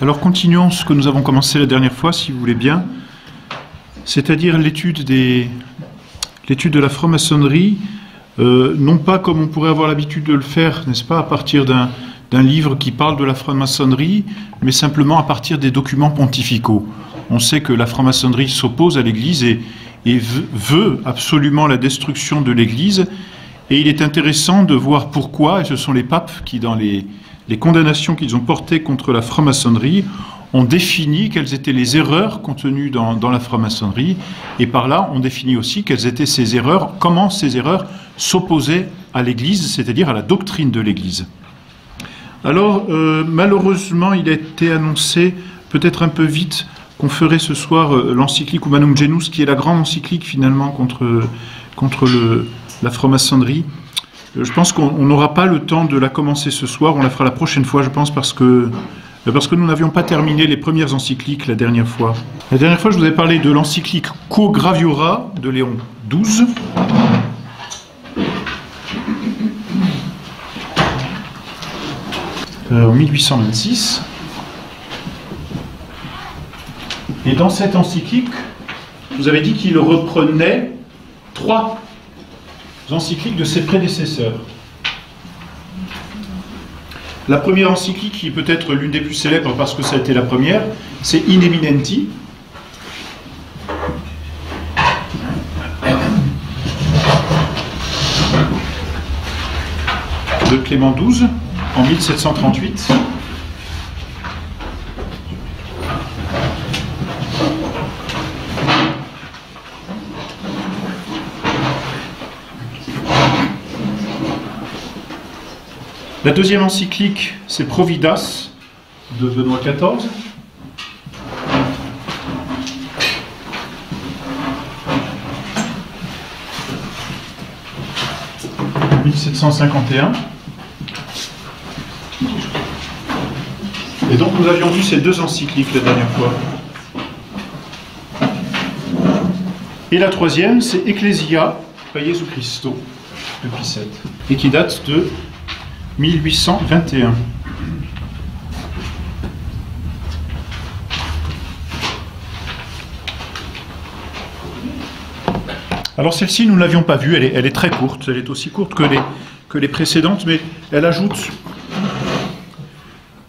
Alors continuons ce que nous avons commencé la dernière fois, si vous voulez bien, c'est-à-dire l'étude de la franc-maçonnerie, non pas comme on pourrait avoir l'habitude de le faire, n'est-ce pas, à partir d'un livre qui parle de la franc-maçonnerie, mais simplement à partir des documents pontificaux. On sait que la franc-maçonnerie s'oppose à l'Église et veut absolument la destruction de l'Église, et il est intéressant de voir pourquoi, et ce sont les papes qui, dans les condamnations qu'ils ont portées contre la franc-maçonnerie, ont défini quelles étaient les erreurs contenues dans la franc-maçonnerie, et par là, on définit aussi quelles étaient ces erreurs, comment ces erreurs s'opposaient à l'Église, c'est-à-dire à la doctrine de l'Église. Alors, malheureusement, il a été annoncé, peut-être un peu vite, qu'on ferait ce soir l'encyclique Humanum Genus, qui est la grande encyclique, finalement, contre la franc-maçonnerie. Je pense qu'on n'aura pas le temps de la commencer ce soir, on la fera la prochaine fois, je pense, parce que nous n'avions pas terminé les premières encycliques la dernière fois. La dernière fois, je vous ai parlé de l'encyclique Quo Graviora de Léon XII. En 1826. Et dans cette encyclique, vous avez dit qu'il reprenait 3 encycliques de ses prédécesseurs. La première encyclique, qui est peut-être l'une des plus célèbres parce que ça a été la première, c'est In Eminenti. De Clément XII, en 1738. La deuxième encyclique, c'est Providas, de Benoît XIV. En 1751. Et donc nous avions vu ces 2 encycliques la dernière fois. Et la troisième, c'est Ecclesia Jesu Christo, de Pie VII, et qui date de 1821. Alors celle-ci, nous ne l'avions pas vue, elle est très courte, elle est aussi courte que les précédentes, mais elle ajoute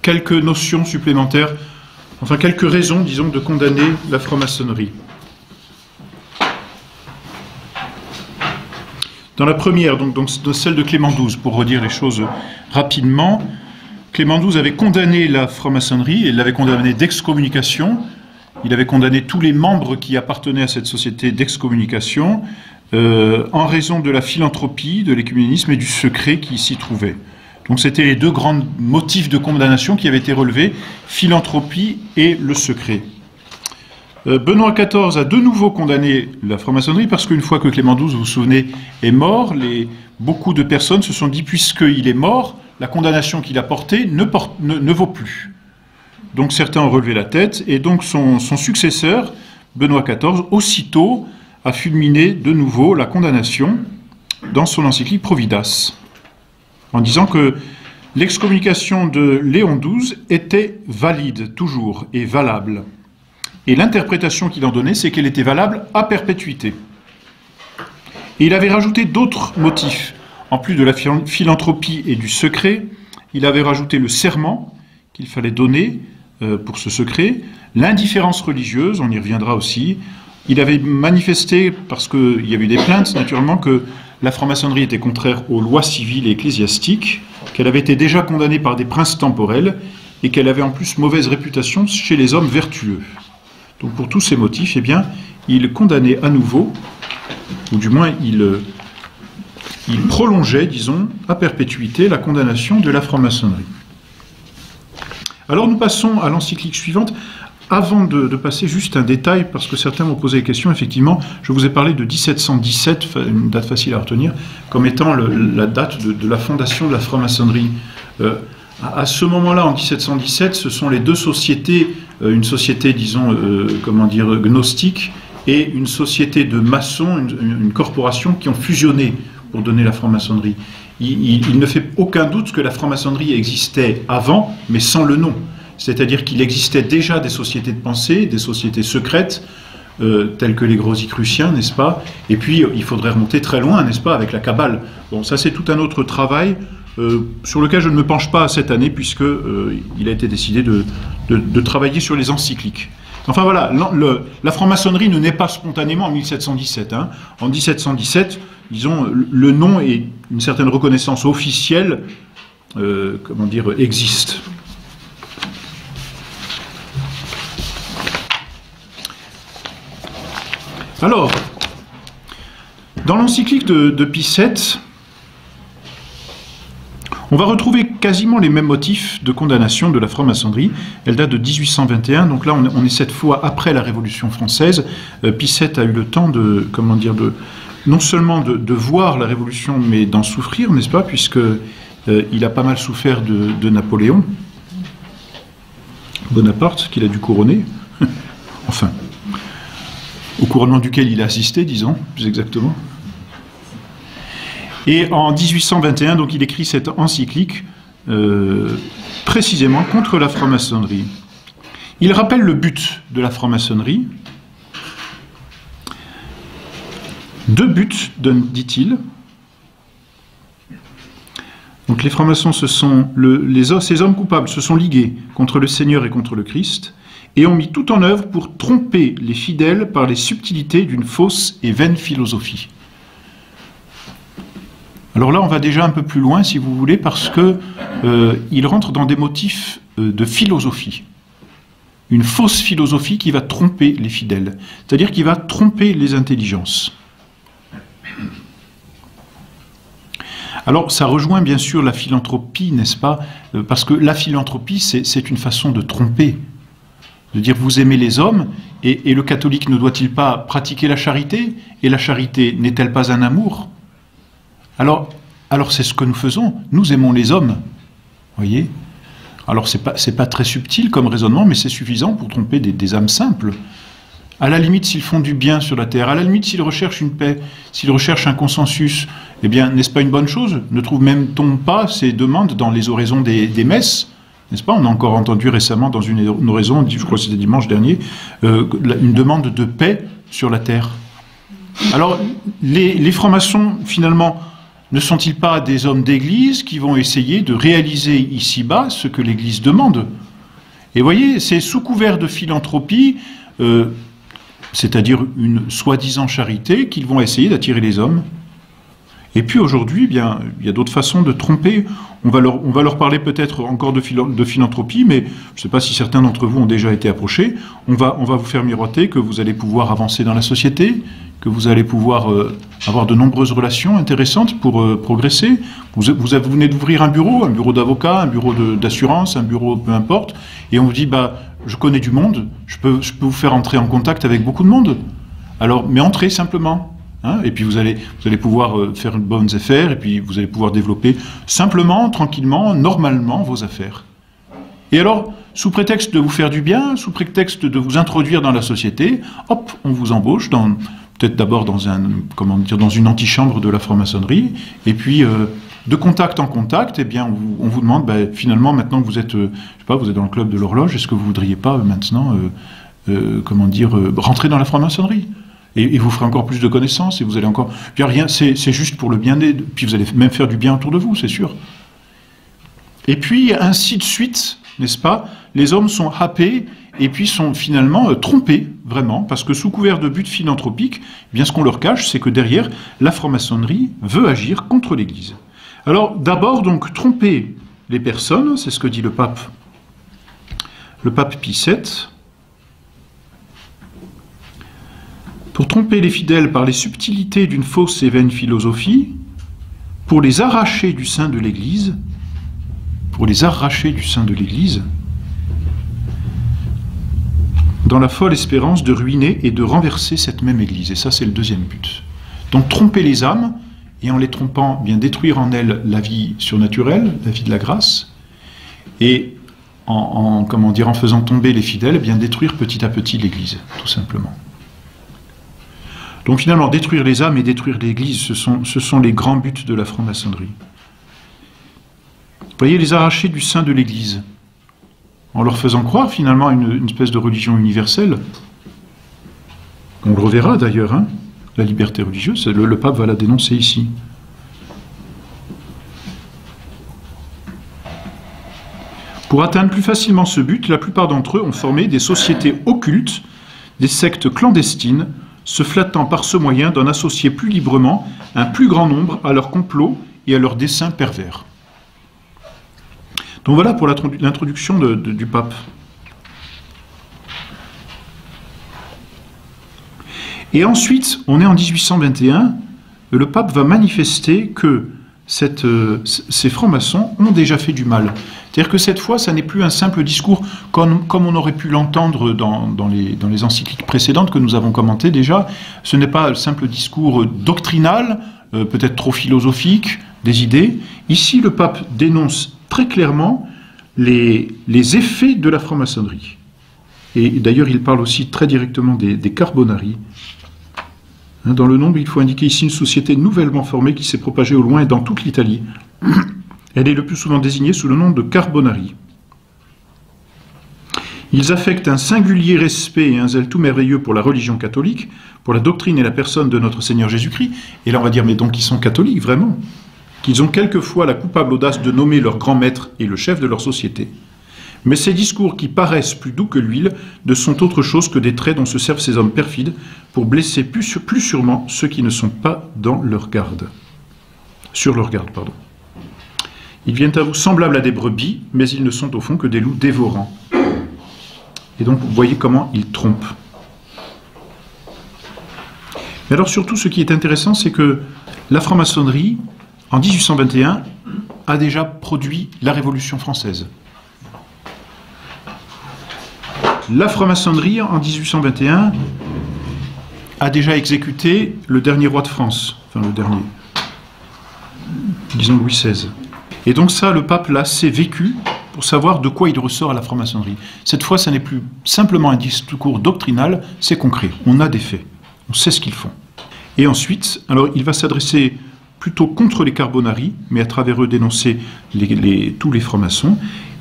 quelques notions supplémentaires, enfin quelques raisons, disons, de condamner la franc-maçonnerie. Dans la première, donc celle de Clément XII, pour redire les choses rapidement, Clément XII avait condamné la franc-maçonnerie, et l'avait condamné d'excommunication. Il avait condamné tous les membres qui appartenaient à cette société d'excommunication en raison de la philanthropie, de l'écuménisme et du secret qui s'y trouvait. Donc c'était les 2 grands motifs de condamnation qui avaient été relevés, philanthropie et le secret. Benoît XIV a de nouveau condamné la franc-maçonnerie parce qu'une fois que Clément XII, vous vous souvenez, est mort, beaucoup de personnes se sont dit, puisqu'il est mort, la condamnation qu'il a portée ne vaut plus. Donc certains ont relevé la tête, et donc son successeur, Benoît XIV, aussitôt a fulminé de nouveau la condamnation dans son encyclique Providas, en disant que l'excommunication de Léon XII était valide, toujours, et valable. Et l'interprétation qu'il en donnait, c'est qu'elle était valable à perpétuité. Et il avait rajouté d'autres motifs. En plus de la philanthropie et du secret, il avait rajouté le serment qu'il fallait donner pour ce secret, l'indifférence religieuse, on y reviendra aussi. Il avait manifesté, parce qu'il y avait eu des plaintes naturellement, que la franc-maçonnerie était contraire aux lois civiles et ecclésiastiques, qu'elle avait été déjà condamnée par des princes temporels, et qu'elle avait en plus mauvaise réputation chez les hommes vertueux. Donc pour tous ces motifs, eh bien, il condamnait à nouveau, ou du moins il prolongeait, disons, à perpétuité la condamnation de la franc-maçonnerie. Alors nous passons à l'encyclique suivante. Avant de passer, juste un détail, parce que certains m'ont posé des questions, effectivement, je vous ai parlé de 1717, une date facile à retenir, comme étant la date de la fondation de la franc-maçonnerie. À ce moment-là, en 1717, ce sont les 2 sociétés, une société, disons, gnostique, et une société de maçons, une corporation, qui ont fusionné pour donner la franc-maçonnerie. Il ne fait aucun doute que la franc-maçonnerie existait avant, mais sans le nom. c'est-à-dire qu'il existait déjà des sociétés de pensée, des sociétés secrètes, tels que les Rosicruciens, n'est-ce pas? Et puis, il faudrait remonter très loin, n'est-ce pas, avec la Kabbale. Bon, ça, c'est tout un autre travail sur lequel je ne me penche pas cette année, puisque il a été décidé de travailler sur les encycliques. Enfin, voilà, la franc-maçonnerie ne naît pas spontanément en 1717. Hein. En 1717, disons, le nom et une certaine reconnaissance officielle, comment dire, existe. Alors, dans l'encyclique de Pie VII, on va retrouver quasiment les mêmes motifs de condamnation de la franc-maçonnerie. Elle date de 1821, donc là on est cette fois après la Révolution française. Pie VII a eu le temps de, comment dire, non seulement de voir la Révolution, mais d'en souffrir, n'est-ce pas, puisque il a pas mal souffert de Napoléon Bonaparte, qu'il a dû couronner. Enfin, au couronnement duquel il a assisté, disons, plus exactement. Et en 1821, donc, il écrit cette encyclique précisément contre la franc-maçonnerie. Il rappelle le but de la franc-maçonnerie. 2 buts, dit-il. Donc les francs-maçons, ces hommes coupables se sont ligués contre le Seigneur et contre le Christ, et ont mis tout en œuvre pour tromper les fidèles par les subtilités d'une fausse et vaine philosophie. Alors là, on va déjà un peu plus loin, si vous voulez, parce que il rentre dans des motifs de philosophie. Une fausse philosophie qui va tromper les fidèles, c'est-à-dire qui va tromper les intelligences. Alors, ça rejoint bien sûr la philanthropie, n'est-ce pas? Parce que la philanthropie, c'est une façon de tromper. De dire, vous aimez les hommes, et le catholique ne doit-il pas pratiquer la charité? Et la charité n'est-elle pas un amour? Alors c'est ce que nous faisons. Nous aimons les hommes. Voyez? Alors, c'est pas très subtil comme raisonnement, mais c'est suffisant pour tromper des âmes simples. À la limite, s'ils font du bien sur la terre, à la limite, s'ils recherchent une paix, s'ils recherchent un consensus, eh bien, n'est-ce pas une bonne chose? Ne trouve-t-on pas ces demandes dans les oraisons des messes? N'est-ce pas? On a encore entendu récemment dans une oraison, je crois que c'était dimanche dernier, une demande de paix sur la terre. Alors, les francs-maçons, finalement, ne sont-ils pas des hommes d'église qui vont essayer de réaliser ici-bas ce que l'église demande? Et voyez, c'est sous couvert de philanthropie, c'est-à-dire une soi-disant charité, qu'ils vont essayer d'attirer les hommes. Et puis aujourd'hui, bien, il y a d'autres façons de tromper. On va leur parler peut-être encore de philanthropie, mais je ne sais pas si certains d'entre vous ont déjà été approchés. On va vous faire miroiter que vous allez pouvoir avancer dans la société, que vous allez pouvoir avoir de nombreuses relations intéressantes pour progresser. Vous venez d'ouvrir un bureau d'avocat, un bureau d'assurance, un bureau peu importe, et on vous dit, bah, je connais du monde, je peux vous faire entrer en contact avec beaucoup de monde. Alors, mais entrez simplement. Hein, et puis vous allez pouvoir faire de bonnes affaires, et puis vous allez pouvoir développer simplement, tranquillement, normalement vos affaires. Et alors, sous prétexte de vous faire du bien, sous prétexte de vous introduire dans la société, hop, on vous embauche peut-être d'abord dans une antichambre de la franc-maçonnerie, et puis de contact en contact, eh bien on vous demande, ben, finalement, maintenant que vous êtes, je sais pas, vous êtes dans le club de l'horloge, est-ce que vous voudriez pas maintenant, rentrer dans la franc-maçonnerie? Et vous ferez encore plus de connaissances, et vous allez encore... Puis rien, c'est juste pour le bien puis vous allez même faire du bien autour de vous, c'est sûr. Et puis, ainsi de suite, n'est-ce pas? Les hommes sont happés, et puis sont finalement trompés, vraiment, parce que sous couvert de buts philanthropiques, eh bien, ce qu'on leur cache, c'est que derrière, la franc-maçonnerie veut agir contre l'Église. Alors, d'abord, donc, tromper les personnes, c'est ce que dit le pape Pie VII, pour tromper les fidèles par les subtilités d'une fausse et vaine philosophie, pour les arracher du sein de l'Église, dans la folle espérance de ruiner et de renverser cette même Église. Et ça, c'est le deuxième but. Donc, tromper les âmes, et en les trompant, bien détruire en elles la vie surnaturelle, la vie de la grâce, et en faisant tomber les fidèles, bien détruire petit à petit l'Église, tout simplement. Donc finalement, détruire les âmes et détruire l'Église, ce sont les grands buts de la franc-maçonnerie. Vous voyez, les arracher du sein de l'Église. en leur faisant croire finalement à une espèce de religion universelle. On le reverra d'ailleurs, hein, la liberté religieuse, le pape va la dénoncer ici. Pour atteindre plus facilement ce but, la plupart d'entre eux ont formé des sociétés occultes, des sectes clandestines, se flattant par ce moyen d'en associer plus librement un plus grand nombre à leurs complots et à leurs desseins pervers. Donc voilà pour l'introduction du pape. Et ensuite, on est en 1821, le pape va manifester que ces francs-maçons ont déjà fait du mal. C'est-à-dire que cette fois, ça n'est plus un simple discours comme on aurait pu l'entendre dans les encycliques précédentes que nous avons commentées déjà. Ce n'est pas un simple discours doctrinal, peut-être trop philosophique, des idées. Ici, le pape dénonce très clairement les effets de la franc-maçonnerie. Et d'ailleurs, il parle aussi très directement des Carbonari. Dans le nombre, il faut indiquer ici une société nouvellement formée qui s'est propagée au loin et dans toute l'Italie. Elle est le plus souvent désignée sous le nom de Carbonari. Ils affectent un singulier respect et un zèle tout merveilleux pour la religion catholique, pour la doctrine et la personne de notre Seigneur Jésus-Christ. Et là, on va dire, mais donc ils sont catholiques, vraiment. Qu'ils ont quelquefois la coupable audace de nommer leur grand maître et le chef de leur société. Mais ces discours qui paraissent plus doux que l'huile ne sont autre chose que des traits dont se servent ces hommes perfides pour blesser plus sûrement ceux qui ne sont pas dans leur garde. Sur leur garde, pardon. Ils viennent à vous semblables à des brebis, mais ils ne sont au fond que des loups dévorants. Et donc, vous voyez comment ils trompent. Mais alors, surtout, ce qui est intéressant, c'est que la franc-maçonnerie, en 1821, a déjà produit la Révolution française. La franc-maçonnerie, en 1821, a déjà exécuté le dernier roi de France. Enfin, le dernier. Disons Louis XVI. Et donc ça, le pape l'a assez vécu pour savoir de quoi il ressort à la franc-maçonnerie. Cette fois, ça n'est plus simplement un discours doctrinal, c'est concret. On a des faits. On sait ce qu'ils font. Et ensuite, alors il va s'adresser plutôt contre les Carbonari, mais à travers eux dénoncer tous les francs-maçons.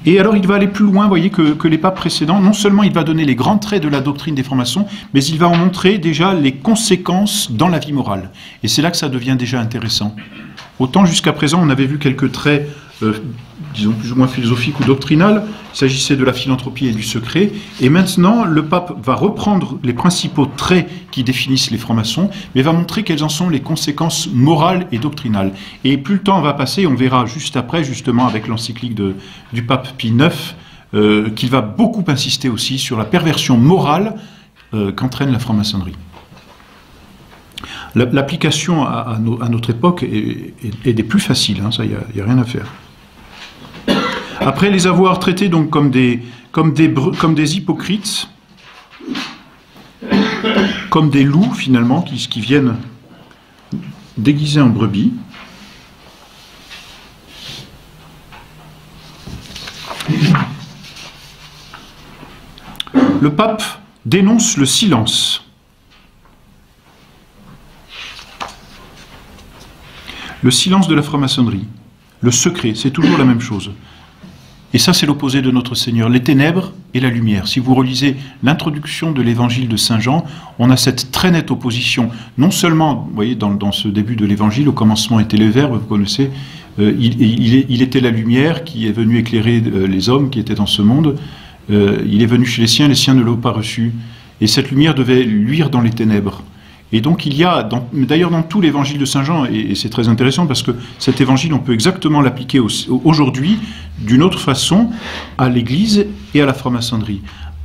Et alors il va aller plus loin, vous voyez, que les papes précédents. Non seulement il va donner les grands traits de la doctrine des francs-maçons, mais il va en montrer déjà les conséquences dans la vie morale. Et c'est là que ça devient déjà intéressant. Autant jusqu'à présent on avait vu quelques traits, disons plus ou moins philosophiques ou doctrinales, il s'agissait de la philanthropie et du secret, et maintenant le pape va reprendre les principaux traits qui définissent les francs-maçons, mais va montrer quelles en sont les conséquences morales et doctrinales. Et plus le temps va passer, on verra juste après, justement avec l'encyclique du pape Pie IX, qu'il va beaucoup insister aussi sur la perversion morale qu'entraîne la franc-maçonnerie. L'application à notre époque est des plus faciles, hein, ça, il n'y a rien à faire. Après les avoir traités donc comme des hypocrites, comme des loups finalement, qui viennent déguisés en brebis, le pape dénonce le silence. Le silence de la franc-maçonnerie, le secret, c'est toujours la même chose. Et ça, c'est l'opposé de notre Seigneur, les ténèbres et la lumière. Si vous relisez l'introduction de l'évangile de Saint Jean, on a cette très nette opposition. Non seulement, vous voyez, dans ce début de l'évangile, au commencement était le Verbe, vous connaissez, il était la lumière qui est venue éclairer les hommes qui étaient dans ce monde. Il est venu chez les siens ne l'ont pas reçu. Et cette lumière devait luire dans les ténèbres. Et donc il y a, d'ailleurs dans tout l'évangile de Saint Jean, et c'est très intéressant parce que cet évangile, on peut exactement l'appliquer aujourd'hui d'une autre façon à l'Église et à la franc-maçonnerie.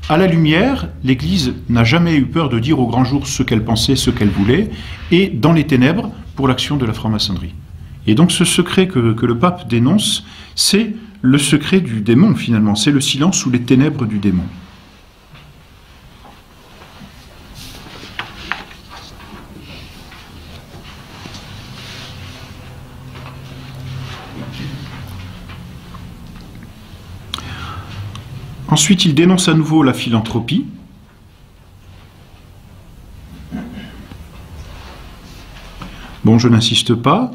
À la lumière, l'Église n'a jamais eu peur de dire au grand jour ce qu'elle pensait, ce qu'elle voulait, et dans les ténèbres, pour l'action de la franc-maçonnerie. Et donc ce secret que le pape dénonce, c'est le secret du démon finalement, c'est le silence sous les ténèbres du démon. Ensuite, il dénonce à nouveau la philanthropie. Bon, je n'insiste pas,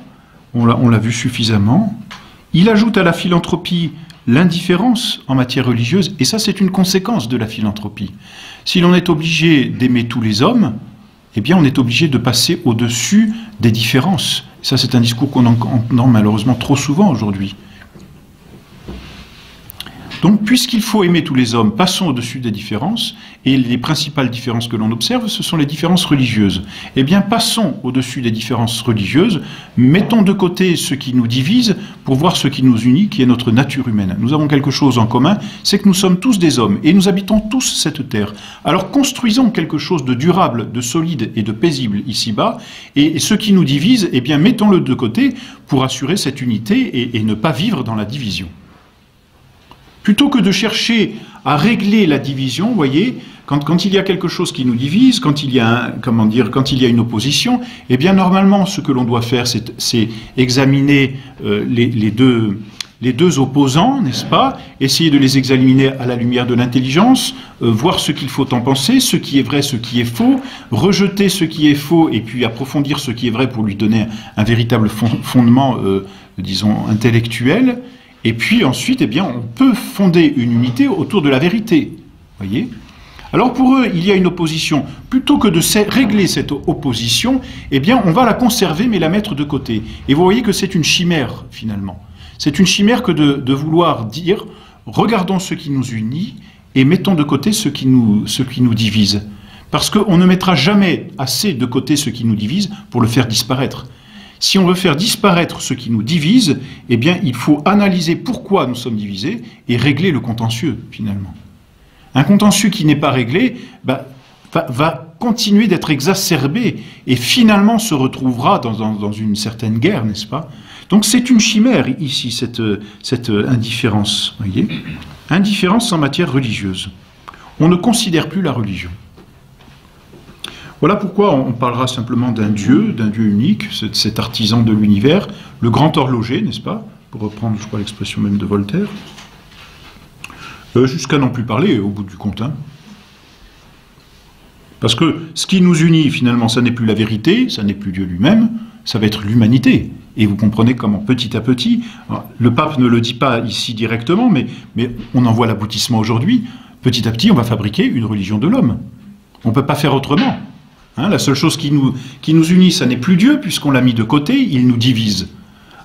on l'a vu suffisamment. Il ajoute à la philanthropie l'indifférence en matière religieuse, et ça c'est une conséquence de la philanthropie. Si l'on est obligé d'aimer tous les hommes, eh bien on est obligé de passer au-dessus des différences. Ça c'est un discours qu'on entend malheureusement trop souvent aujourd'hui. Donc, puisqu'il faut aimer tous les hommes, passons au-dessus des différences, et les principales différences que l'on observe, ce sont les différences religieuses. Eh bien, passons au-dessus des différences religieuses, mettons de côté ce qui nous divise pour voir ce qui nous unit, qui est notre nature humaine. Nous avons quelque chose en commun, c'est que nous sommes tous des hommes, et nous habitons tous cette terre. Alors, construisons quelque chose de durable, de solide et de paisible ici-bas, et ce qui nous divise, eh bien, mettons-le de côté pour assurer cette unité et ne pas vivre dans la division. Plutôt que de chercher à régler la division, vous voyez, quand il y a quelque chose qui nous divise, quand il y a quand il y a une opposition, eh bien normalement ce que l'on doit faire, c'est examiner les deux opposants, n'est-ce pas? Essayer de les examiner à la lumière de l'intelligence, voir ce qu'il faut en penser, ce qui est vrai, ce qui est faux, rejeter ce qui est faux et puis approfondir ce qui est vrai pour lui donner un véritable fondement, disons, intellectuel. Et puis ensuite, eh bien, on peut fonder une unité autour de la vérité. Voyez ? Alors pour eux, il y a une opposition. Plutôt que de régler cette opposition, eh bien, on va la conserver mais la mettre de côté. Et vous voyez que c'est une chimère, finalement. C'est une chimère que de vouloir dire, regardons ce qui nous unit et mettons de côté ce qui nous divise. Parce qu'on ne mettra jamais assez de côté ce qui nous divise pour le faire disparaître. Si on veut faire disparaître ce qui nous divise, eh bien, il faut analyser pourquoi nous sommes divisés et régler le contentieux, finalement. Un contentieux qui n'est pas réglé va continuer d'être exacerbé et finalement se retrouvera dans une certaine guerre, n'est-ce pas? Donc c'est une chimère, ici, cette indifférence, voyez? Indifférence en matière religieuse. On ne considère plus la religion. Voilà pourquoi on parlera simplement d'un Dieu unique, cet artisan de l'univers, le grand horloger, n'est-ce pas? Pour reprendre, je crois, l'expression même de Voltaire. Jusqu'à n'en plus parler, au bout du compte. Hein. Parce que ce qui nous unit, finalement, ça n'est plus la vérité, ça n'est plus Dieu lui-même, ça va être l'humanité. Et vous comprenez comment, petit à petit, le pape ne le dit pas ici directement, mais on en voit l'aboutissement aujourd'hui, petit à petit, on va fabriquer une religion de l'homme. On ne peut pas faire autrement. Hein, la seule chose qui nous unit, ça n'est plus Dieu, puisqu'on l'a mis de côté, il nous divise.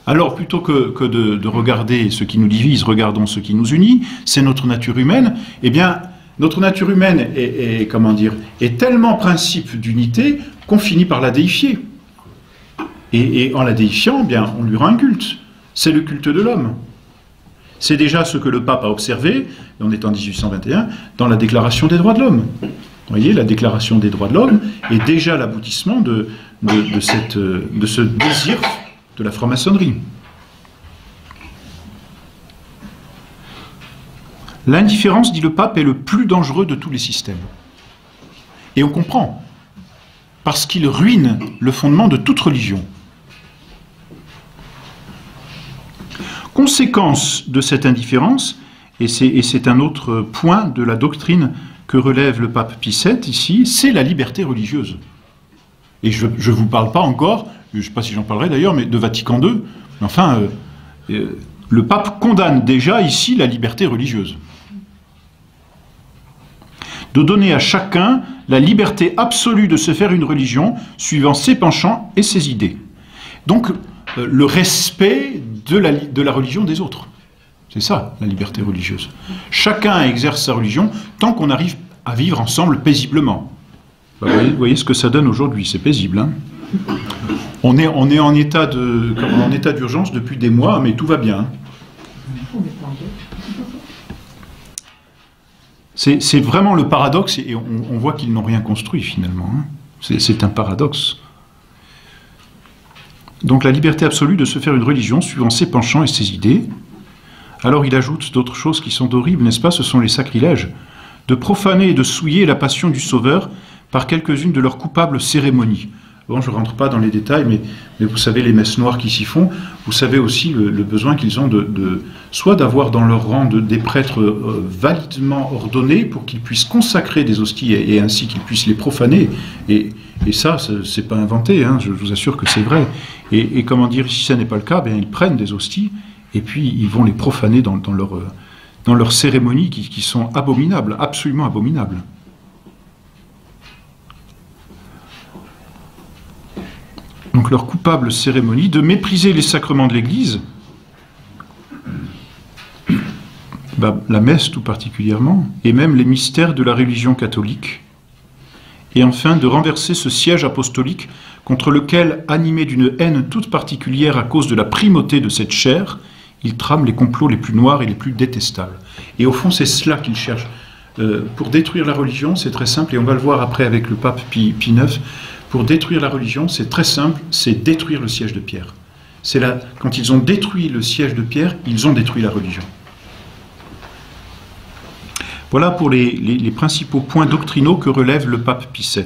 Alors, plutôt que de regarder ce qui nous divise, regardons ce qui nous unit, c'est notre nature humaine. Eh bien, notre nature humaine est tellement principe d'unité qu'on finit par la déifier. Et en la déifiant, eh bien, on lui rend un culte. C'est le culte de l'homme. C'est déjà ce que le pape a observé, et on est en 1821, dans la Déclaration des droits de l'homme. Vous voyez, la Déclaration des droits de l'homme est déjà l'aboutissement de ce désir de la franc-maçonnerie. L'indifférence, dit le pape, est le plus dangereux de tous les systèmes. Et on comprend, parce qu'il ruine le fondement de toute religion. Conséquence de cette indifférence, et c'est un autre point de la doctrine que relève le pape Pie VII ici, c'est la liberté religieuse. Et je ne vous parle pas encore, je ne sais pas si j'en parlerai d'ailleurs, mais de Vatican II, mais enfin, le pape condamne déjà ici la liberté religieuse. De donner à chacun la liberté absolue de se faire une religion suivant ses penchants et ses idées. Donc, le respect de la religion des autres. C'est ça, la liberté religieuse. Chacun exerce sa religion tant qu'on arrive à vivre ensemble paisiblement. Vous voyez ce que ça donne aujourd'hui, c'est paisible. Hein, on est en état d'urgence depuis des mois, mais tout va bien. C'est vraiment le paradoxe, et on voit qu'ils n'ont rien construit finalement. Hein. C'est un paradoxe. Donc la liberté absolue de se faire une religion suivant ses penchants et ses idées. Alors il ajoute d'autres choses qui sont horribles, n'est-ce pas? Ce sont les sacrilèges. De profaner et de souiller la passion du Sauveur par quelques-unes de leurs coupables cérémonies. Bon, je ne rentre pas dans les détails, mais vous savez les messes noires qui s'y font. Vous savez aussi le besoin qu'ils ont soit d'avoir dans leur rang des prêtres validement ordonnés pour qu'ils puissent consacrer des hosties et ainsi qu'ils puissent les profaner. Et ça, c'est pas inventé, hein, je vous assure que c'est vrai. Et comment dire, si ça n'est pas le cas, bien, ils prennent des hosties et puis ils vont les profaner dans leurs cérémonies qui sont abominables, absolument abominables. Donc leur coupable cérémonie de mépriser les sacrements de l'Église, la messe tout particulièrement, et même les mystères de la religion catholique, et enfin de renverser ce siège apostolique contre lequel, animé d'une haine toute particulière à cause de la primauté de cette chair, ils trament les complots les plus noirs et les plus détestables. Et au fond, c'est cela qu'ils cherchent. Pour détruire la religion, c'est très simple, et on va le voir après avec le pape Pie IX. Pour détruire la religion, c'est très simple, c'est détruire le siège de Pierre. C'est là, quand ils ont détruit le siège de Pierre, ils ont détruit la religion. Voilà pour les principaux points doctrinaux que relève le pape Pie VII.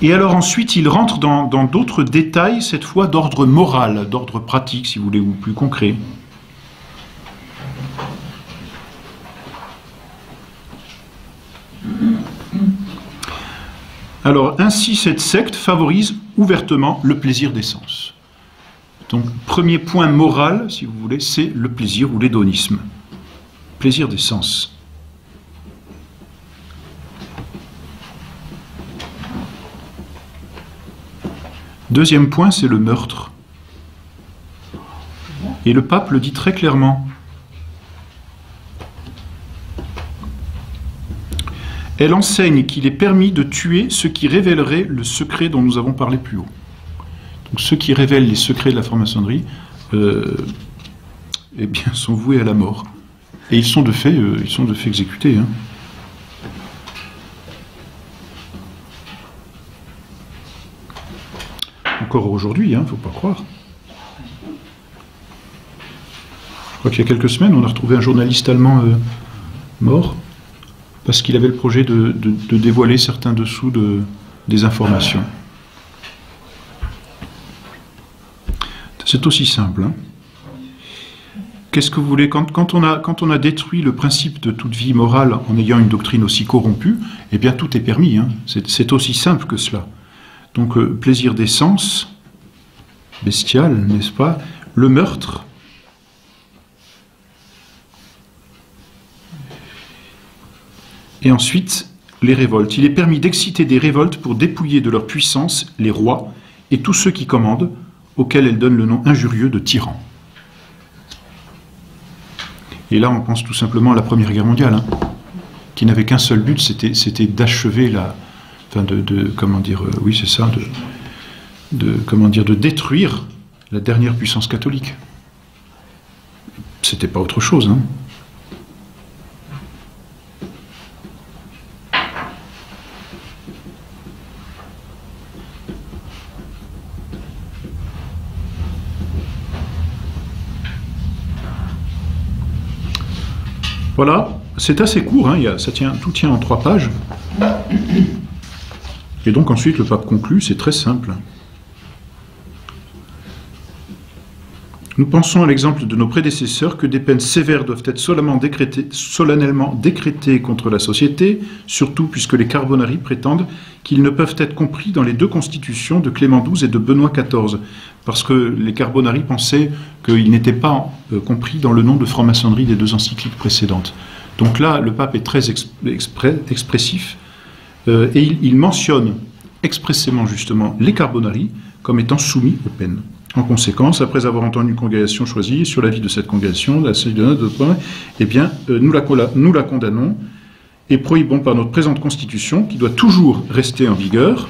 Et alors ensuite, il rentre dans d'autres détails, cette fois d'ordre moral, d'ordre pratique, si vous voulez, ou plus concret. Alors, ainsi, cette secte favorise ouvertement le plaisir des sens. Donc, premier point moral, si vous voulez, c'est le plaisir ou l'hédonisme. Plaisir des sens. Deuxième point, c'est le meurtre. Et le pape le dit très clairement. Elle enseigne qu'il est permis de tuer ce qui révélerait le secret dont nous avons parlé plus haut. Donc ceux qui révèlent les secrets de la franc-maçonnerie eh bien, sont voués à la mort. Et ils sont de fait exécutés. Hein. Encore aujourd'hui, hein, faut pas croire. Je crois qu'il y a quelques semaines, on a retrouvé un journaliste allemand mort parce qu'il avait le projet de dévoiler certains dessous des informations. C'est aussi simple. Hein. Qu'est-ce que vous voulez, quand on a détruit le principe de toute vie morale en ayant une doctrine aussi corrompue, eh bien tout est permis. Hein. C'est aussi simple que cela. Donc plaisir des sens, bestial, n'est-ce pas? Le meurtre. Et ensuite, les révoltes. Il est permis d'exciter des révoltes pour dépouiller de leur puissance les rois et tous ceux qui commandent, auxquels elles donnent le nom injurieux de tyrans. Et là, on pense tout simplement à la Première Guerre mondiale, hein, qui n'avait qu'un seul but, c'était d'achever la... Enfin, comment dire... oui, c'est ça, de détruire la dernière puissance catholique. C'était pas autre chose, hein. Voilà, c'est assez court, hein, tout tient en 3 pages. Et donc ensuite le pape conclut, c'est très simple. Nous pensons à l'exemple de nos prédécesseurs que des peines sévères doivent être solennellement décrétées contre la société, surtout puisque les Carbonari prétendent qu'ils ne peuvent être compris dans les 2 constitutions de Clément XII et de Benoît XIV, parce que les Carbonari pensaient qu'ils n'étaient pas compris dans le nom de franc-maçonnerie des 2 encycliques précédentes. Donc là, le pape est très expressif, et il mentionne expressément justement les Carbonari comme étant soumis aux peines. En conséquence, après avoir entendu une congrégation choisie, sur l'avis de cette congrégation, la série de notes de points, eh bien, nous la condamnons et prohibons par notre présente constitution, qui doit toujours rester en vigueur.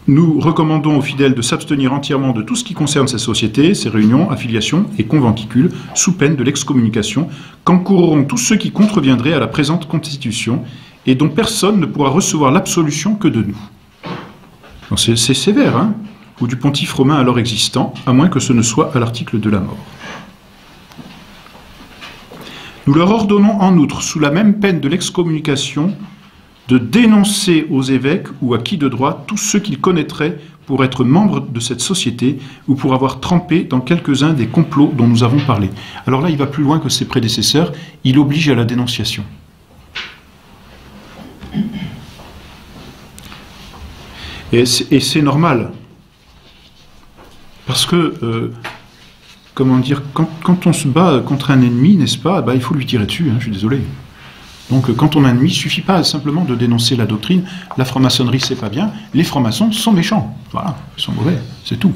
Nous recommandons aux fidèles de s'abstenir entièrement de tout ce qui concerne ces sociétés, ces réunions, affiliations et conventicules, sous peine de l'excommunication, qu'encourront tous ceux qui contreviendraient à la présente constitution et dont personne ne pourra recevoir l'absolution que de nous. C'est sévère, hein, ou du pontife romain alors existant, à moins que ce ne soit à l'article de la mort. Nous leur ordonnons en outre, sous la même peine de l'excommunication, de dénoncer aux évêques ou à qui de droit tous ceux qu'ils connaîtraient pour être membres de cette société ou pour avoir trempé dans quelques-uns des complots dont nous avons parlé. Alors là, il va plus loin que ses prédécesseurs, il oblige à la dénonciation. Et c'est normal. Parce que comment dire, quand on se bat contre un ennemi, n'est-ce pas, il faut lui tirer dessus, hein, je suis désolé. Donc quand on a un ennemi, il ne suffit pas simplement de dénoncer la doctrine, la franc-maçonnerie c'est pas bien, les francs-maçons sont méchants, voilà, ils sont mauvais, c'est tout.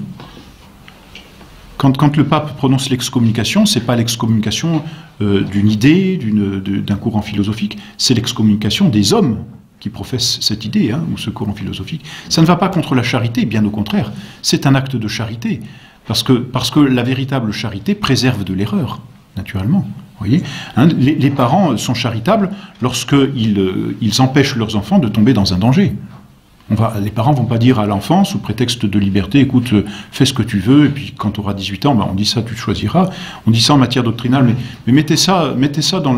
Quand le pape prononce l'excommunication, c'est pas l'excommunication d'une idée, d'un courant philosophique, c'est l'excommunication des hommes qui professent cette idée, hein, ou ce courant philosophique. Ça ne va pas contre la charité, bien au contraire, c'est un acte de charité, parce que la véritable charité préserve de l'erreur, naturellement. Vous voyez, hein, les parents sont charitables lorsqu'ils empêchent leurs enfants de tomber dans un danger. Les parents ne vont pas dire à l'enfant, sous prétexte de liberté, écoute, fais ce que tu veux, et puis quand tu auras 18 ans, on dit ça, tu te choisiras. On dit ça en matière doctrinale, mais mettez ça dans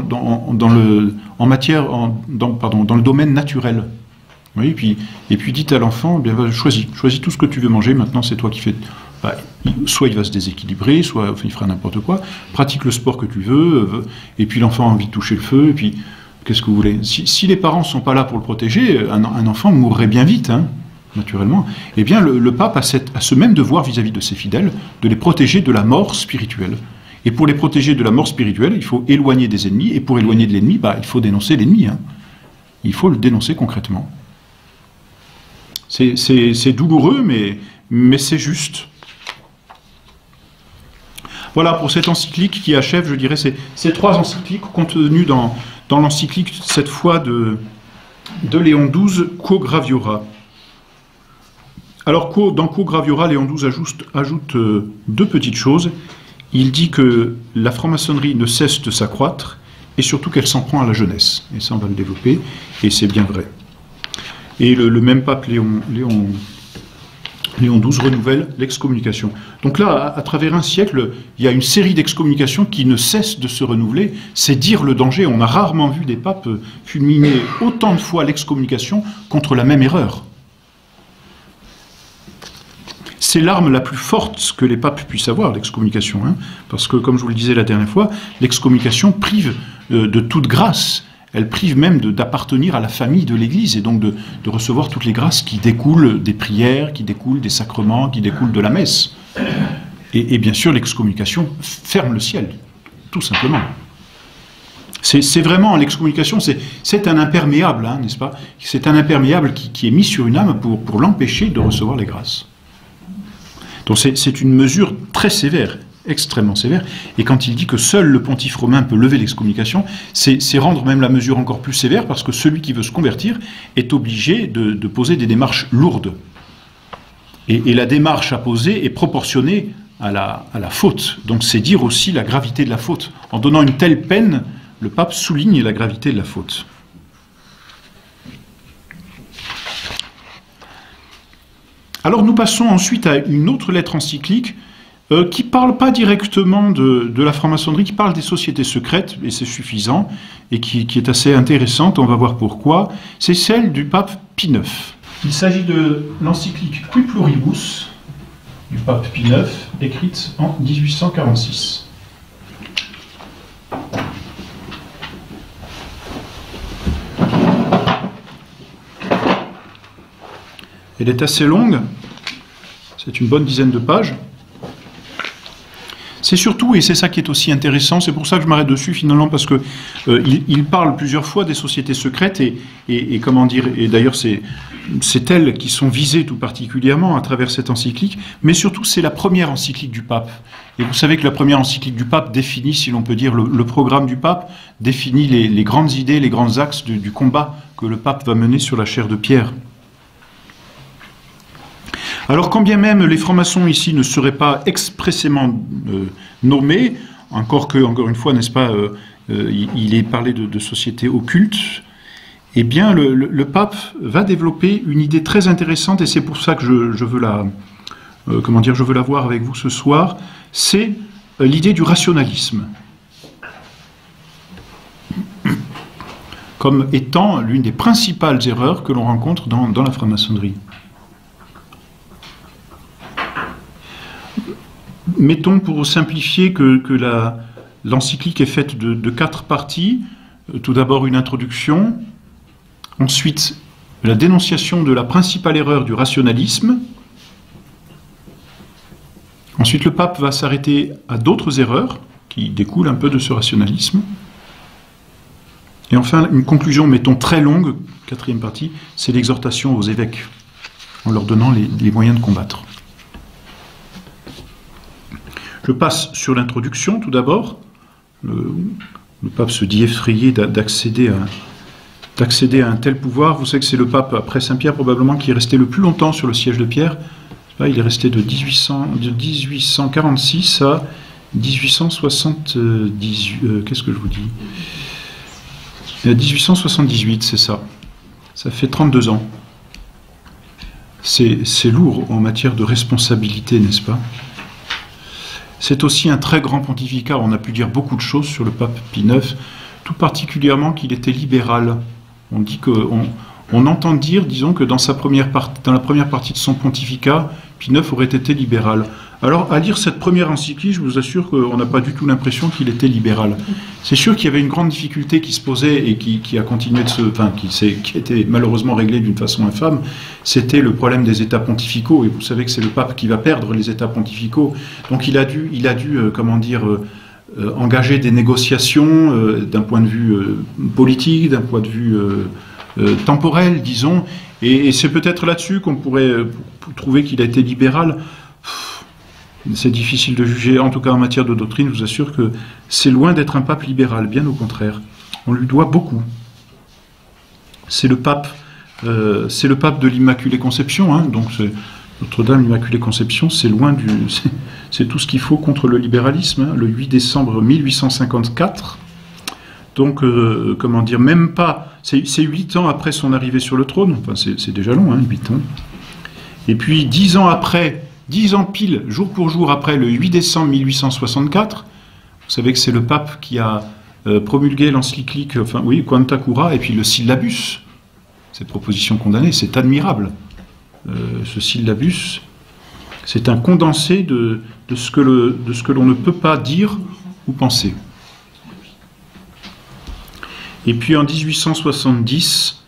le domaine naturel. Oui, et puis dites à l'enfant, choisis tout ce que tu veux manger, maintenant c'est toi qui fais. Soit il va se déséquilibrer, soit il fera n'importe quoi, pratique le sport que tu veux, et puis l'enfant a envie de toucher le feu, et puis qu'est-ce que vous voulez? Si les parents ne sont pas là pour le protéger, un enfant mourrait bien vite, hein, naturellement. Eh bien, le pape a ce même devoir vis-à-vis de ses fidèles, de les protéger de la mort spirituelle. Et pour les protéger de la mort spirituelle, il faut éloigner des ennemis, et pour éloigner de l'ennemi, il faut dénoncer l'ennemi. Hein. Il faut le dénoncer concrètement. C'est douloureux, mais c'est juste. Voilà pour cette encyclique qui achève, je dirais, ces 3 encycliques contenues dans l'encyclique, cette fois de Léon XII, Quo Graviora. Alors, dans Quo Graviora, Léon XII ajoute 2 petites choses. Il dit que la franc-maçonnerie ne cesse de s'accroître, et surtout qu'elle s'en prend à la jeunesse. Et ça, on va le développer, et c'est bien vrai. Et le même pape Léon XII renouvelle l'excommunication. Donc là, à travers un siècle, il y a une série d'excommunications qui ne cessent de se renouveler. C'est dire le danger. On a rarement vu des papes fulminer autant de fois l'excommunication contre la même erreur. C'est l'arme la plus forte que les papes puissent avoir, l'excommunication. Hein, parce que, comme je vous le disais la dernière fois, l'excommunication prive de toute grâce. Elle prive même d'appartenir à la famille de l'Église et donc de recevoir toutes les grâces qui découlent des prières, qui découlent des sacrements, qui découlent de la messe. Et bien sûr, l'excommunication ferme le ciel, tout simplement. C'est vraiment, l'excommunication, c'est un imperméable, hein, n'est-ce pas? C'est un imperméable qui est mis sur une âme pour l'empêcher de recevoir les grâces. Donc c'est une mesure très sévère, extrêmement sévère, et quand il dit que seul le pontife romain peut lever l'excommunication, c'est rendre même la mesure encore plus sévère, parce que celui qui veut se convertir est obligé de poser des démarches lourdes. Et la démarche à poser est proportionnée à la faute. Donc c'est dire aussi la gravité de la faute. En donnant une telle peine, le pape souligne la gravité de la faute. Alors nous passons ensuite à une autre lettre encyclique, qui ne parle pas directement de la franc-maçonnerie, qui parle des sociétés secrètes, et c'est suffisant, et qui est assez intéressante, on va voir pourquoi. C'est celle du pape Pie IX. Il s'agit de l'encyclique Qui Pluribus, du pape Pie IX, écrite en 1846. Elle est assez longue, c'est une bonne dizaine de pages. C'est surtout, et c'est ça qui est aussi intéressant, c'est pour ça que je m'arrête dessus finalement, parce que il parle plusieurs fois des sociétés secrètes, et comment dire, et d'ailleurs c'est elles qui sont visées tout particulièrement à travers cette encyclique, mais surtout c'est la première encyclique du pape. Et vous savez que la première encyclique du pape définit, si l'on peut dire, le programme du pape, définit les grandes idées, les grands axes du combat que le pape va mener sur la chair de pierre. Alors, quand bien même les francs-maçons ici ne seraient pas expressément nommés, encore une fois, n'est-ce pas, il est parlé de sociétés occultes, eh bien, le pape va développer une idée très intéressante, et c'est pour ça que je veux la voir avec vous ce soir, c'est l'idée du rationalisme, comme étant l'une des principales erreurs que l'on rencontre dans la franc-maçonnerie. Mettons, pour simplifier, que l'encyclique est faite de 4 parties. Tout d'abord une introduction, ensuite la dénonciation de la principale erreur du rationalisme, Ensuite, le pape va s'arrêter à d'autres erreurs qui découlent un peu de ce rationalisme. Et enfin, une conclusion, mettons, très longue, quatrième partie, c'est l'exhortation aux évêques, en leur donnant les moyens de combattre. Je passe sur l'introduction, tout d'abord. Le pape se dit effrayé d'accéder à un tel pouvoir. Vous savez que c'est le pape, après Saint-Pierre probablement, qui est resté le plus longtemps sur le siège de Pierre. Là, il est resté de 1846 à 1878. Qu'est-ce que je vous dis ? 1878, c'est ça. Ça fait 32 ans. C'est lourd en matière de responsabilité, n'est-ce pas ? C'est aussi un très grand pontificat. On a pu dire beaucoup de choses sur le pape Pie IX, tout particulièrement qu'il était libéral. On dit on entend dire, disons, que dans la première partie de son pontificat, Pie IX aurait été libéral. Alors, à lire cette première encyclique, je vous assure qu'on n'a pas du tout l'impression qu'il était libéral. C'est sûr qu'il y avait une grande difficulté qui se posait et qui a continué qui a été malheureusement réglée d'une façon infâme. C'était le problème des États pontificaux. Et vous savez que c'est le pape qui va perdre les États pontificaux. Donc, il a dû engager des négociations d'un point de vue politique, d'un point de vue temporel, disons. Et c'est peut-être là-dessus qu'on pourrait trouver qu'il a été libéral. C'est difficile de juger, en tout cas en matière de doctrine, je vous assure que c'est loin d'être un pape libéral, bien au contraire. On lui doit beaucoup. C'est le pape de l'Immaculée Conception, hein, donc Notre-Dame l'Immaculée Conception, c'est c'est tout ce qu'il faut contre le libéralisme, hein, le 8 décembre 1854. Donc, même pas, c'est 8 ans après son arrivée sur le trône, enfin c'est déjà long, hein, 8 ans. Et puis 10 ans après, 10 ans pile, jour pour jour après le 8 décembre 1864, vous savez que c'est le pape qui a promulgué l'encyclique, Quanta Cura, et puis le syllabus, cette proposition condamnée, c'est admirable. Ce syllabus, c'est un condensé de ce que l'on ne peut pas dire ou penser. Et puis en 1870,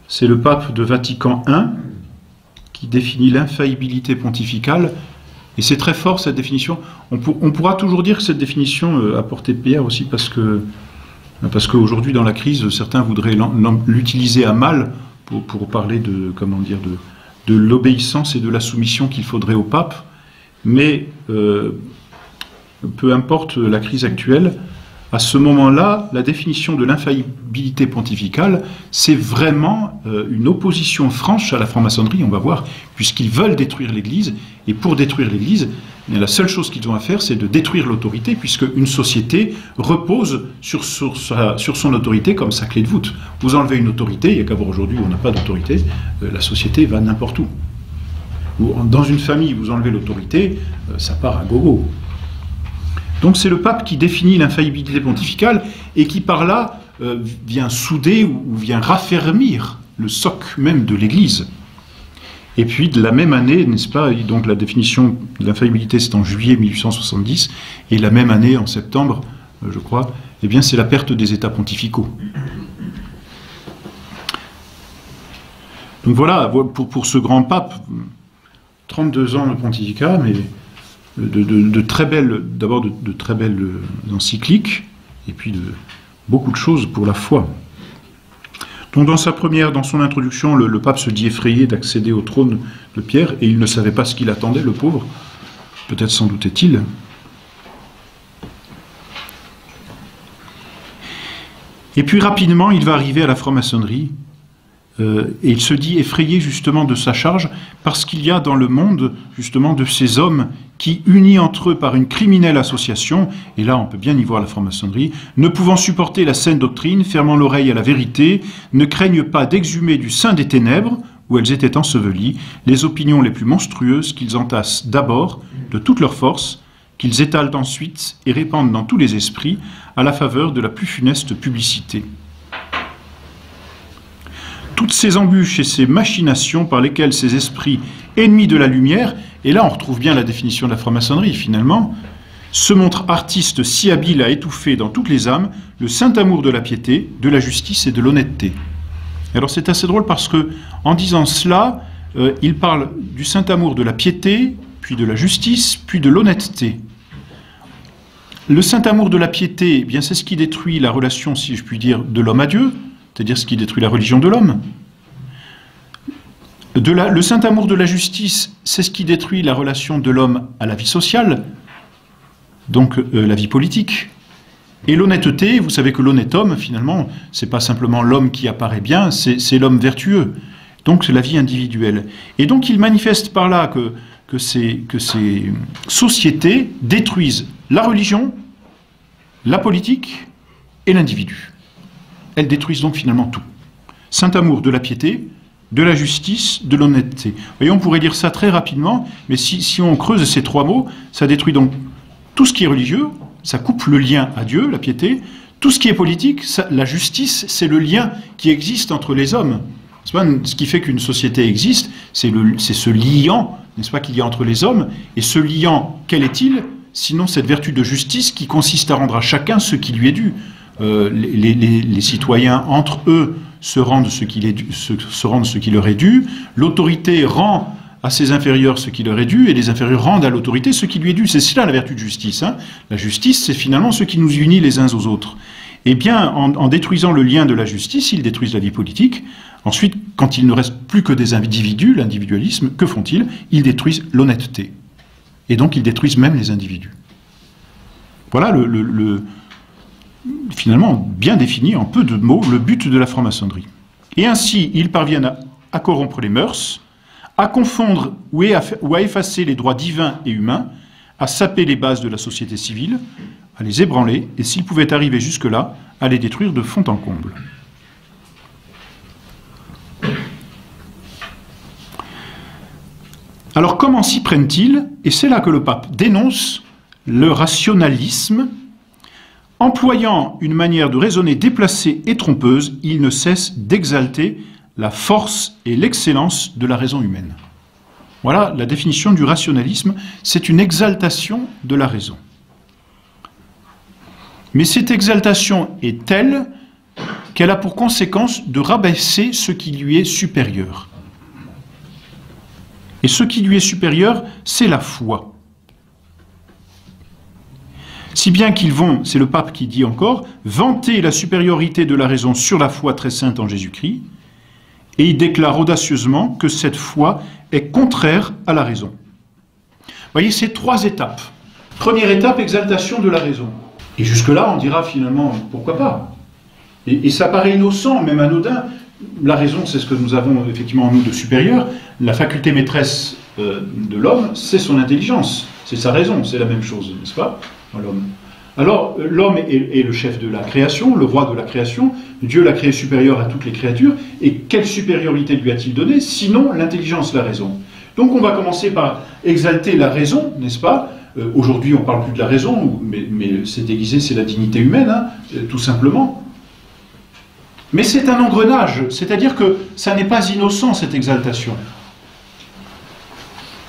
c'est le pape de Vatican I qui définit l'infaillibilité pontificale, et c'est très fort cette définition. On pourra toujours dire que cette définition a porté pierre aussi parce qu'aujourd'hui dans la crise, certains voudraient l'utiliser à mal pour parler de l'obéissance et de la soumission qu'il faudrait au pape, mais peu importe la crise actuelle, à ce moment-là, la définition de l'infaillibilité pontificale, c'est vraiment une opposition franche à la franc-maçonnerie, on va voir, puisqu'ils veulent détruire l'Église, et pour détruire l'Église, la seule chose qu'ils ont à faire, c'est de détruire l'autorité, puisque une société repose sur son autorité comme sa clé de voûte. Vous enlevez une autorité, il n'y a qu'à voir aujourd'hui, on n'a pas d'autorité, la société va n'importe où. Ou dans une famille, vous enlevez l'autorité, ça part à gogo. Donc c'est le pape qui définit l'infaillibilité pontificale et qui par là vient souder ou vient raffermir le socle même de l'Église. Et puis de la même année, n'est-ce pas, donc la définition de l'infaillibilité c'est en juillet 1870, et la même année, en septembre, je crois, eh bien c'est la perte des États pontificaux. Donc voilà, pour ce grand pape, 32 ans de pontificat, mais de très belles, d'abord de très belles encycliques, et puis de beaucoup de choses pour la foi. Donc dans son introduction, le pape se dit effrayé d'accéder au trône de Pierre, et il ne savait pas ce qu'il attendait, le pauvre. Peut-être s'en doutait-il. Et puis rapidement, il va arriver à la franc-maçonnerie, et il se dit effrayé justement de sa charge, parce qu'il y a dans le monde justement de ces hommes qui, unis entre eux par une criminelle association, et là on peut bien y voir la franc-maçonnerie, ne pouvant supporter la saine doctrine, fermant l'oreille à la vérité, ne craignent pas d'exhumer du sein des ténèbres, où elles étaient ensevelies, les opinions les plus monstrueuses qu'ils entassent d'abord de toute leur force, qu'ils étalent ensuite et répandent dans tous les esprits à la faveur de la plus funeste publicité. Toutes ces embûches et ces machinations par lesquelles ces esprits ennemis de la lumière, et là on retrouve bien la définition de la franc-maçonnerie finalement, se montrent artistes si habiles à étouffer dans toutes les âmes le saint amour de la piété, de la justice et de l'honnêteté. Alors c'est assez drôle parce que en disant cela, il parle du saint amour de la piété, puis de la justice, puis de l'honnêteté. Le saint amour de la piété, eh bien c'est ce qui détruit la relation, si je puis dire, de l'homme à Dieu, c'est-à-dire ce qui détruit la religion de l'homme. Le saint amour de la justice, c'est ce qui détruit la relation de l'homme à la vie sociale, donc la vie politique. Et l'honnêteté, vous savez que l'honnête homme, finalement, c'est pas simplement l'homme qui apparaît bien, c'est l'homme vertueux. Donc c'est la vie individuelle. Et donc il manifeste par là que ces sociétés détruisent la religion, la politique et l'individu. Elles détruisent donc finalement tout. Saint amour de la piété, de la justice, de l'honnêteté. Vous voyez, on pourrait dire ça très rapidement, mais si on creuse ces trois mots, ça détruit donc tout ce qui est religieux, ça coupe le lien à Dieu, la piété. Tout ce qui est politique, la justice, c'est le lien qui existe entre les hommes. Ce qui fait qu'une société existe, c'est ce liant, n'est-ce pas, qu'il y a entre les hommes. Et ce liant, quel est-il? Sinon cette vertu de justice qui consiste à rendre à chacun ce qui lui est dû. Les citoyens, entre eux, se rendent ce qui leur est dû. L'autorité rend à ses inférieurs ce qui leur est dû, et les inférieurs rendent à l'autorité ce qui lui est dû. C'est cela la vertu de justice. Hein. La justice, c'est finalement ce qui nous unit les uns aux autres. Eh bien, en détruisant le lien de la justice, ils détruisent la vie politique. Ensuite, quand il ne reste plus que des individus, l'individualisme, que font-ils? Ils détruisent l'honnêteté. Et donc, ils détruisent même les individus. Voilà finalement, bien défini en peu de mots, le but de la franc-maçonnerie. Et ainsi, ils parviennent à corrompre les mœurs, à confondre ou à effacer les droits divins et humains, à saper les bases de la société civile, à les ébranler, et s'ils pouvaient arriver jusque-là, à les détruire de fond en comble. Alors comment s'y prennent-ils? Et c'est là que le pape dénonce le rationalisme. Employant une manière de raisonner déplacée et trompeuse, il ne cesse d'exalter la force et l'excellence de la raison humaine. Voilà la définition du rationalisme, c'est une exaltation de la raison. Mais cette exaltation est telle qu'elle a pour conséquence de rabaisser ce qui lui est supérieur. Et ce qui lui est supérieur, c'est la foi. Si bien qu'ils vont, c'est le pape qui dit encore, vanter la supériorité de la raison sur la foi très sainte en Jésus-Christ, et il déclare audacieusement que cette foi est contraire à la raison. Vous voyez, c'est trois étapes. Première étape, exaltation de la raison. Et jusque-là, on dira finalement, pourquoi pas? Et ça paraît innocent, même anodin. La raison, c'est ce que nous avons effectivement en nous de supérieur. La faculté maîtresse de l'homme, c'est son intelligence. C'est sa raison, c'est la même chose, n'est-ce pas, dans l'homme. Alors, l'homme est le chef de la création, le roi de la création. Dieu l'a créé supérieur à toutes les créatures. Et quelle supériorité lui a-t-il donné, sinon l'intelligence, la raison? Donc on va commencer par exalter la raison, n'est-ce pas? Aujourd'hui, on ne parle plus de la raison, mais c'est déguisé, c'est la dignité humaine, hein, tout simplement. Mais c'est un engrenage, c'est-à-dire que ça n'est pas innocent, cette exaltation.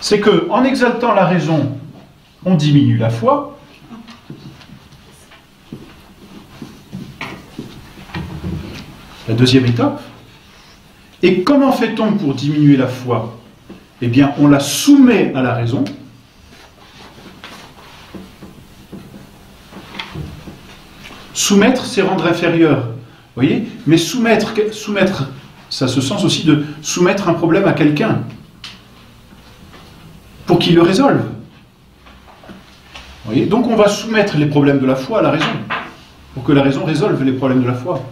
C'est qu'en exaltant la raison, on diminue la foi. La deuxième étape. Et comment fait-on pour diminuer la foi? Eh bien, on la soumet à la raison. Soumettre, c'est rendre inférieur. Vous voyez? Mais soumettre, ça se sens aussi de soumettre un problème à quelqu'un pour qu'il le résolve. Vous voyez? Donc on va soumettre les problèmes de la foi à la raison, pour que la raison résolve les problèmes de la foi.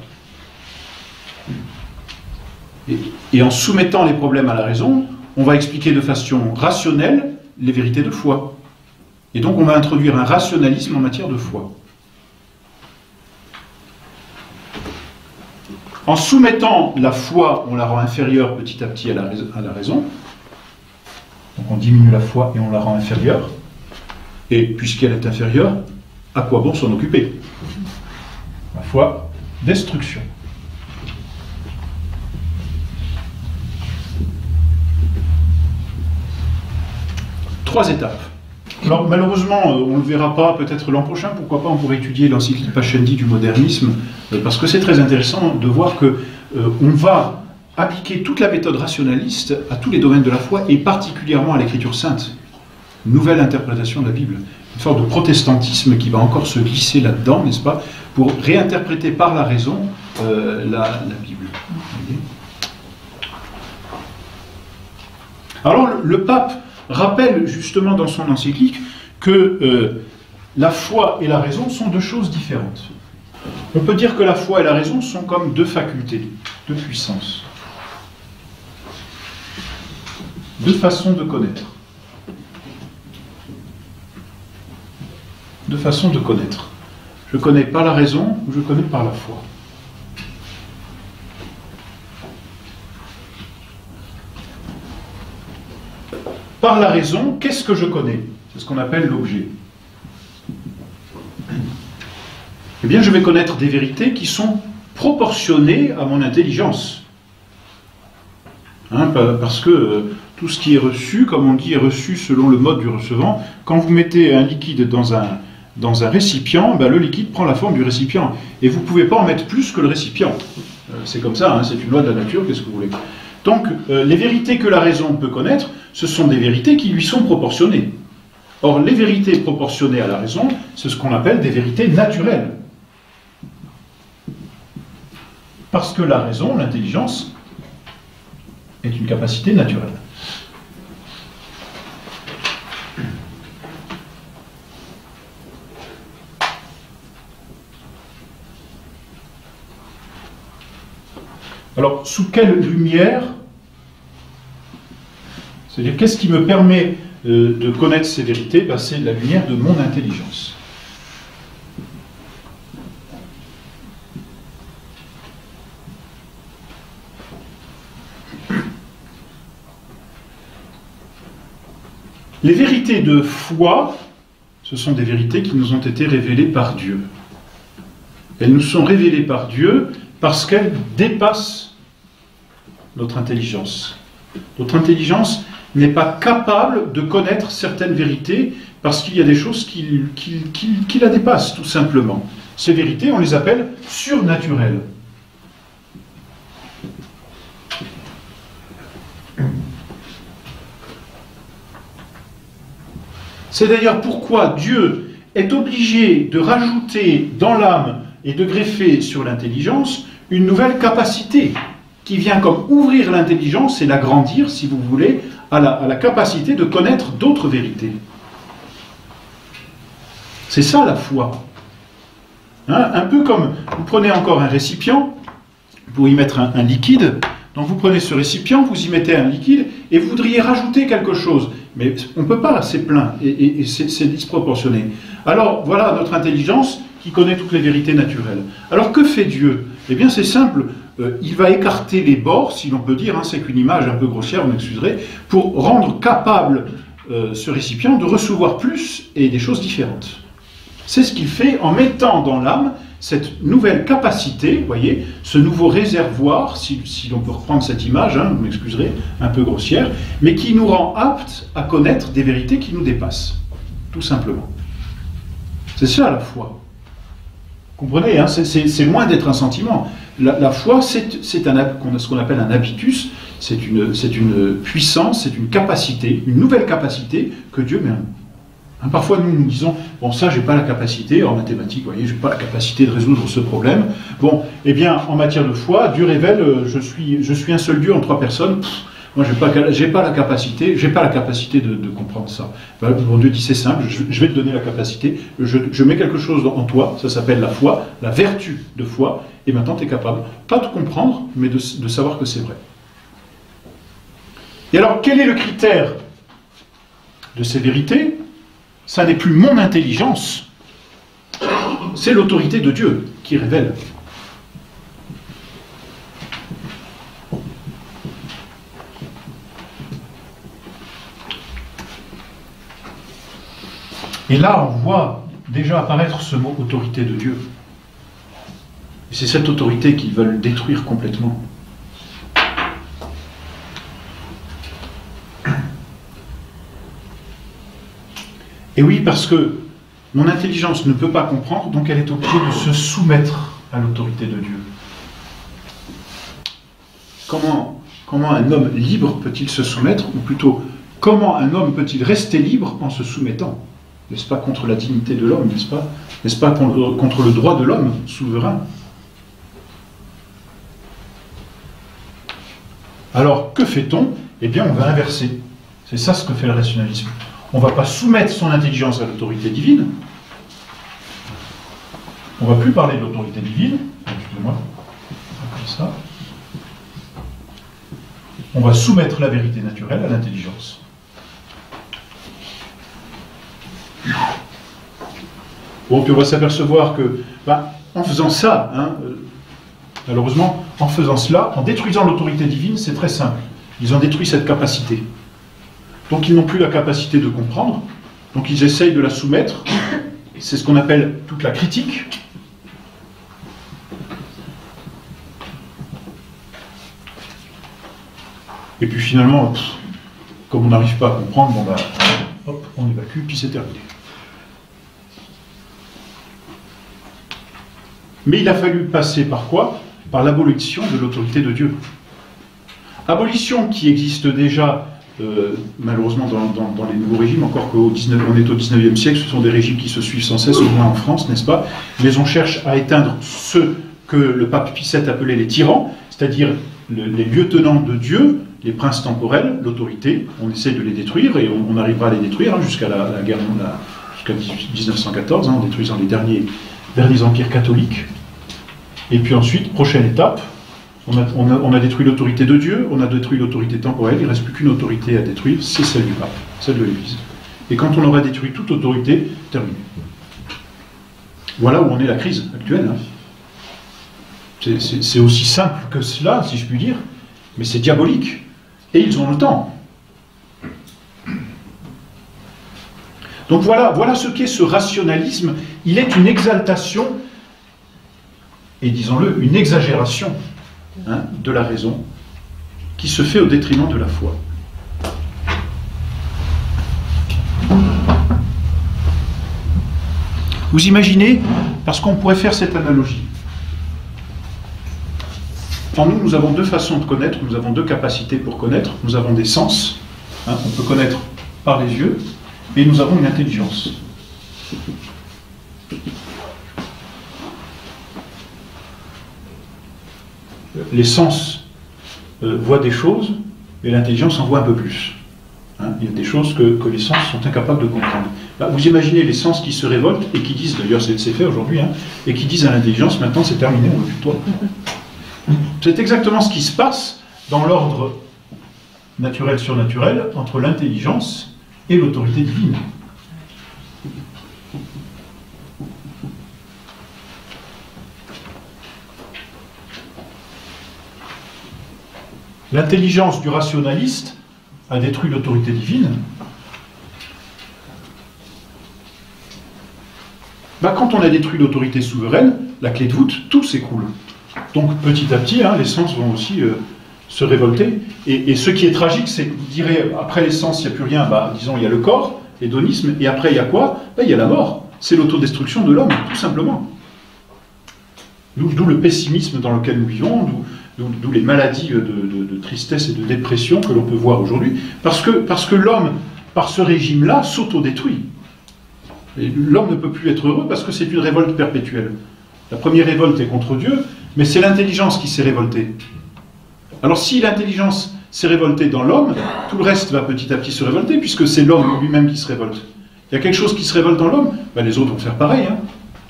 Et en soumettant les problèmes à la raison, on va expliquer de façon rationnelle les vérités de foi. Et donc on va introduire un rationalisme en matière de foi. En soumettant la foi, on la rend inférieure petit à petit à la raison. Donc on diminue la foi et on la rend inférieure. Et puisqu'elle est inférieure, à quoi bon s'en occuper? La foi, destruction. Trois étapes. Alors malheureusement, on ne le verra pas peut-être l'an prochain, pourquoi pas on pourrait étudier l'encyclique Pascendi du modernisme, parce que c'est très intéressant de voir qu'on va appliquer toute la méthode rationaliste à tous les domaines de la foi, et particulièrement à l'écriture sainte. nouvelle interprétation de la Bible. Une sorte de protestantisme qui va encore se glisser là-dedans, n'est-ce pas, pour réinterpréter par la raison la Bible. Alors le pape rappelle justement dans son encyclique que la foi et la raison sont deux choses différentes. On peut dire que la foi et la raison sont comme deux facultés, deux puissances, deux façons de connaître. Deux façons de connaître. Je connais par la raison ou je connais par la foi. Par la raison, qu'est-ce que je connais? C'est ce qu'on appelle l'objet. Eh bien, je vais connaître des vérités qui sont proportionnées à mon intelligence. Parce que tout ce qui est reçu, comme on dit, est reçu selon le mode du recevant. Quand vous mettez un liquide dans un récipient, le liquide prend la forme du récipient. Et vous ne pouvez pas en mettre plus que le récipient. C'est comme ça, c'est une loi de la nature, qu'est-ce que vous voulez. Donc, les vérités que la raison peut connaître, ce sont des vérités qui lui sont proportionnées. Or, les vérités proportionnées à la raison, c'est ce qu'on appelle des vérités naturelles. Parce que la raison, l'intelligence, est une capacité naturelle. Alors, sous quelle lumière, c'est-à-dire qu'est-ce qui me permet de connaître ces vérités? C'est la lumière de mon intelligence. Les vérités de foi, ce sont des vérités qui nous ont été révélées par Dieu. Elles nous sont révélées par Dieu parce qu'elles dépassent notre intelligence. Notre intelligence n'est pas capable de connaître certaines vérités parce qu'il y a des choses qui la dépassent, tout simplement. Ces vérités, on les appelle surnaturelles. C'est d'ailleurs pourquoi Dieu est obligé de rajouter dans l'âme et de greffer sur l'intelligence une nouvelle capacité qui vient comme ouvrir l'intelligence et l'agrandir, si vous voulez, à la capacité de connaître d'autres vérités. C'est ça la foi. Un peu comme vous prenez encore un récipient pour y mettre un liquide. Donc vous prenez ce récipient, vous y mettez un liquide et vous voudriez rajouter quelque chose. Mais on ne peut pas, c'est plein et c'est disproportionné. Alors voilà notre intelligence qui connaît toutes les vérités naturelles. Alors que fait Dieu? Eh bien c'est simple, il va écarter les bords, si l'on peut dire, c'est qu'une image un peu grossière, vous m'excuserez, pour rendre capable ce récipient de recevoir plus et des choses différentes. C'est ce qu'il fait en mettant dans l'âme cette nouvelle capacité, vous voyez, ce nouveau réservoir, si l'on peut reprendre cette image, vous m'excuserez, un peu grossière, mais qui nous rend aptes à connaître des vérités qui nous dépassent, tout simplement. C'est ça la foi. Comprenez, c'est loin d'être un sentiment. La foi, c'est ce qu'on appelle un habitus, c'est une puissance, c'est une capacité, une nouvelle capacité que Dieu met en nous. Parfois, nous disons, bon, ça, j'ai pas la capacité, en mathématiques, vous voyez, j'ai pas la capacité de résoudre ce problème. Bon, eh bien, en matière de foi, Dieu révèle, je suis un seul Dieu en trois personnes. Moi, j'ai pas la capacité de comprendre ça. Bon Dieu dit, c'est simple, je vais te donner la capacité, je mets quelque chose en toi, ça s'appelle la foi, la vertu de foi, et maintenant, tu es capable, pas de comprendre, mais de savoir que c'est vrai. Et alors, quel est le critère de ces vérités? Ça n'est plus mon intelligence, c'est l'autorité de Dieu qui révèle. Et là, on voit déjà apparaître ce mot autorité de Dieu. Et c'est cette autorité qu'ils veulent détruire complètement. Et oui, parce que mon intelligence ne peut pas comprendre, donc elle est obligée de se soumettre à l'autorité de Dieu. Comment un homme libre peut-il se soumettre, ou plutôt comment un homme peut-il rester libre en se soumettant? N'est-ce pas contre la dignité de l'homme, n'est-ce pas? N'est-ce pas contre le droit de l'homme souverain? Alors, que fait-on? Eh bien, on va inverser. C'est ça ce que fait le rationalisme. On ne va pas soumettre son intelligence à l'autorité divine. On ne va plus parler de l'autorité divine. Excusez-moi. Comme ça. On va soumettre la vérité naturelle à l'intelligence. Bon, puis on va s'apercevoir que, en faisant ça, malheureusement, en faisant cela, en détruisant l'autorité divine, c'est très simple. Ils ont détruit cette capacité. Donc ils n'ont plus la capacité de comprendre, donc ils essayent de la soumettre. C'est ce qu'on appelle toute la critique. Et puis finalement, comme on n'arrive pas à comprendre, bon hop, on évacue, puis c'est terminé. Mais il a fallu passer par quoi? Par l'abolition de l'autorité de Dieu. Abolition qui existe déjà, malheureusement, dans les nouveaux régimes, encore qu'on est au 19e siècle, ce sont des régimes qui se suivent sans cesse, au moins en France, n'est-ce pas? Mais on cherche à éteindre ceux que le pape Pie VII appelait les tyrans, c'est-à-dire les lieutenants de Dieu, les princes temporels, l'autorité. On essaie de les détruire, et on arrivera à les détruire jusqu'à la guerre, jusqu'à 1914, en détruisant les derniers empires catholiques. Et puis ensuite, prochaine étape, on a détruit l'autorité de Dieu, on a détruit l'autorité temporelle, il ne reste plus qu'une autorité à détruire, c'est celle du pape, celle de l'Église. Et quand on aura détruit toute autorité, terminé. Voilà où en est la crise actuelle. C'est aussi simple que cela, si je puis dire, mais c'est diabolique. Et ils ont le temps. Donc voilà ce qu'est ce rationalisme. Il est une exaltation, et disons-le, une exagération de la raison, qui se fait au détriment de la foi. Vous imaginez, parce qu'on pourrait faire cette analogie. En nous, nous avons deux façons de connaître, nous avons deux capacités pour connaître. Nous avons des sens, on peut connaître par les yeux, et nous avons une intelligence. Les sens voient des choses, et l'intelligence en voit un peu plus. Il y a des choses que les sens sont incapables de comprendre. Vous imaginez les sens qui se révoltent et qui disent, d'ailleurs c'est fait aujourd'hui, et qui disent à l'intelligence, maintenant c'est terminé, on ne veut plus de toi. C'est exactement ce qui se passe dans l'ordre naturel-surnaturel entre l'intelligence et l'autorité divine. L'intelligence du rationaliste a détruit l'autorité divine. Quand on a détruit l'autorité souveraine, la clé de voûte, tout s'écroule. Donc petit à petit, les sens vont aussi se révolter. Et ce qui est tragique, c'est que vous direz, après les sens, il n'y a plus rien, disons, il y a le corps, l'hédonisme, et après il y a quoi? Il y a la mort. C'est l'autodestruction de l'homme, tout simplement. D'où le pessimisme dans lequel nous vivons, d'où les maladies de tristesse et de dépression que l'on peut voir aujourd'hui, parce que l'homme, par ce régime-là, s'autodétruit. L'homme ne peut plus être heureux parce que c'est une révolte perpétuelle. La première révolte est contre Dieu, mais c'est l'intelligence qui s'est révoltée. Alors si l'intelligence s'est révoltée dans l'homme, tout le reste va petit à petit se révolter, puisque c'est l'homme lui-même qui se révolte. Il y a quelque chose qui se révolte dans l'homme, les autres vont faire pareil,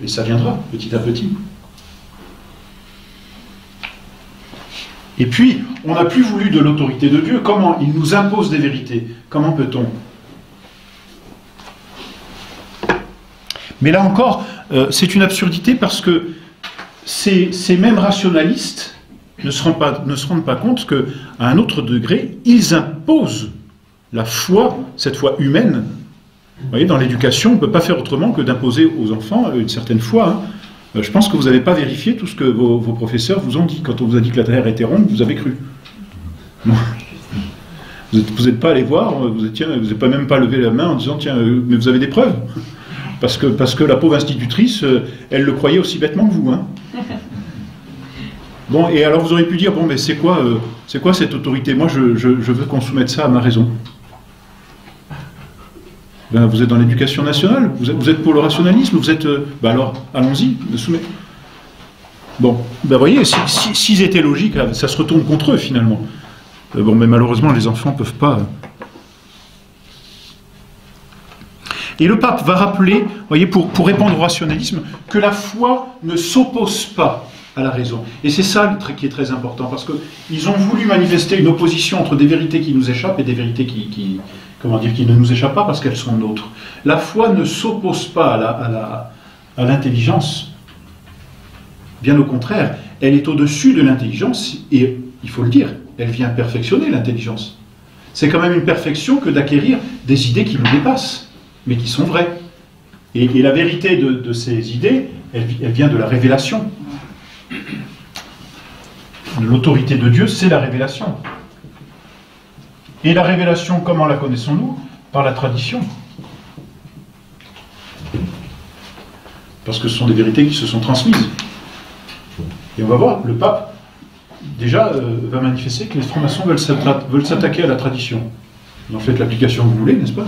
et ça viendra petit à petit. Et puis, on n'a plus voulu de l'autorité de Dieu. Comment? Il nous impose des vérités. Comment peut-on? Mais là encore, c'est une absurdité parce que ces mêmes rationalistes ne se rendent pas compte qu'à un autre degré, ils imposent la foi, cette foi humaine. Vous voyez, dans l'éducation, on ne peut pas faire autrement que d'imposer aux enfants une certaine foi. Je pense que vous n'avez pas vérifié tout ce que vos professeurs vous ont dit. Quand on vous a dit que la Terre était ronde, vous avez cru. Non. Vous n'êtes pas allé voir, vous n'avez pas même pas levé la main en disant « Tiens, mais vous avez des preuves ?» Parce que la pauvre institutrice, elle le croyait aussi bêtement que vous. Bon, et alors vous auriez pu dire « Bon, mais c'est quoi cette autorité? Moi, je veux qu'on soumette ça à ma raison. » Ben, vous êtes dans l'éducation nationale, vous êtes pour le rationalisme, vous êtes... ben alors, allons-y, Bon, ben voyez, s'ils étaient logiques, ça se retourne contre eux, finalement. Bon, mais malheureusement, les enfants ne peuvent pas... Et le pape va rappeler, vous voyez, pour répondre au rationalisme, que la foi ne s'oppose pas à la raison. Et c'est ça qui est très important, parce qu'ils ont voulu manifester une opposition entre des vérités qui nous échappent et des vérités qui ne nous échappent pas parce qu'elles sont nôtres. La foi ne s'oppose pas à l'intelligence. Bien au contraire, elle est au-dessus de l'intelligence, et il faut le dire, elle vient perfectionner l'intelligence. C'est quand même une perfection que d'acquérir des idées qui nous dépassent, mais qui sont vraies. Et la vérité de ces idées, elle vient de la révélation. L'autorité de Dieu, c'est la révélation. Et la révélation, comment la connaissons-nous? Par la tradition. Parce que ce sont des vérités qui se sont transmises. Et on va voir, le pape, déjà, va manifester que les francs-maçons veulent s'attaquer à la tradition. Vous en faites l'application que vous voulez, n'est-ce pas?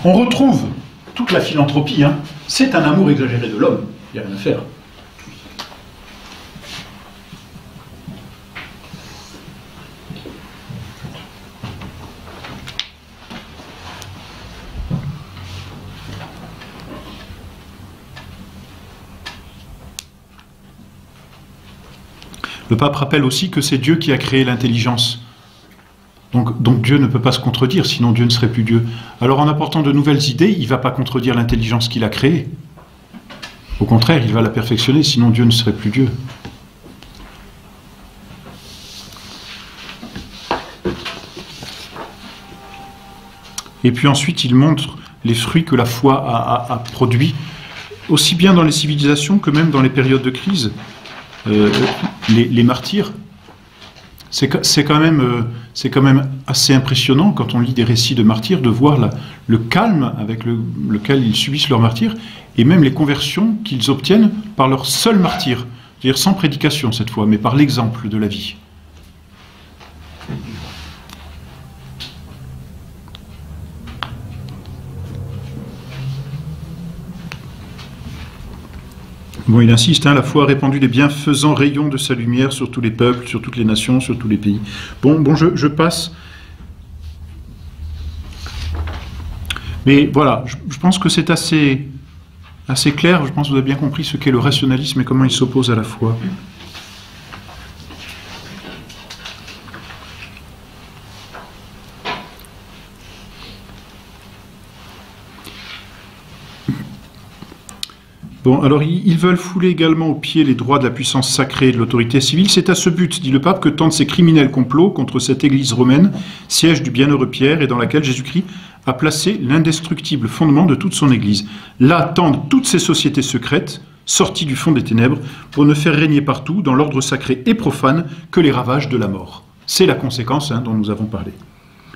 On retrouve toute la philanthropie, hein. C'est un amour exagéré de l'homme, il n'y a rien à faire. Le pape rappelle aussi que c'est Dieu qui a créé l'intelligence. Donc Dieu ne peut pas se contredire, sinon Dieu ne serait plus Dieu. Alors en apportant de nouvelles idées, il ne va pas contredire l'intelligence qu'il a créée. Au contraire, il va la perfectionner, sinon Dieu ne serait plus Dieu. Et puis ensuite, il montre les fruits que la foi a produits, aussi bien dans les civilisations que même dans les périodes de crise. Les martyrs, c'est quand même assez impressionnant quand on lit des récits de martyrs de voir le calme avec lequel ils subissent leur martyr et même les conversions qu'ils obtiennent par leur seul martyr, c'est-à-dire sans prédication cette fois, mais par l'exemple de la vie. Bon, il insiste, hein, la foi a répandu les bienfaisants rayons de sa lumière sur tous les peuples, sur toutes les nations, sur tous les pays. Bon, je passe. Mais voilà, je pense que c'est assez clair. Je pense que vous avez bien compris ce qu'est le rationalisme et comment il s'oppose à la foi. Bon, alors ils veulent fouler également aux pieds les droits de la puissance sacrée et de l'autorité civile. C'est à ce but, dit le pape, que tentent ces criminels complots contre cette église romaine, siège du bienheureux Pierre, et dans laquelle Jésus-Christ a placé l'indestructible fondement de toute son église. Là tendent toutes ces sociétés secrètes, sorties du fond des ténèbres, pour ne faire régner partout, dans l'ordre sacré et profane, que les ravages de la mort. C'est la conséquence dont nous avons parlé.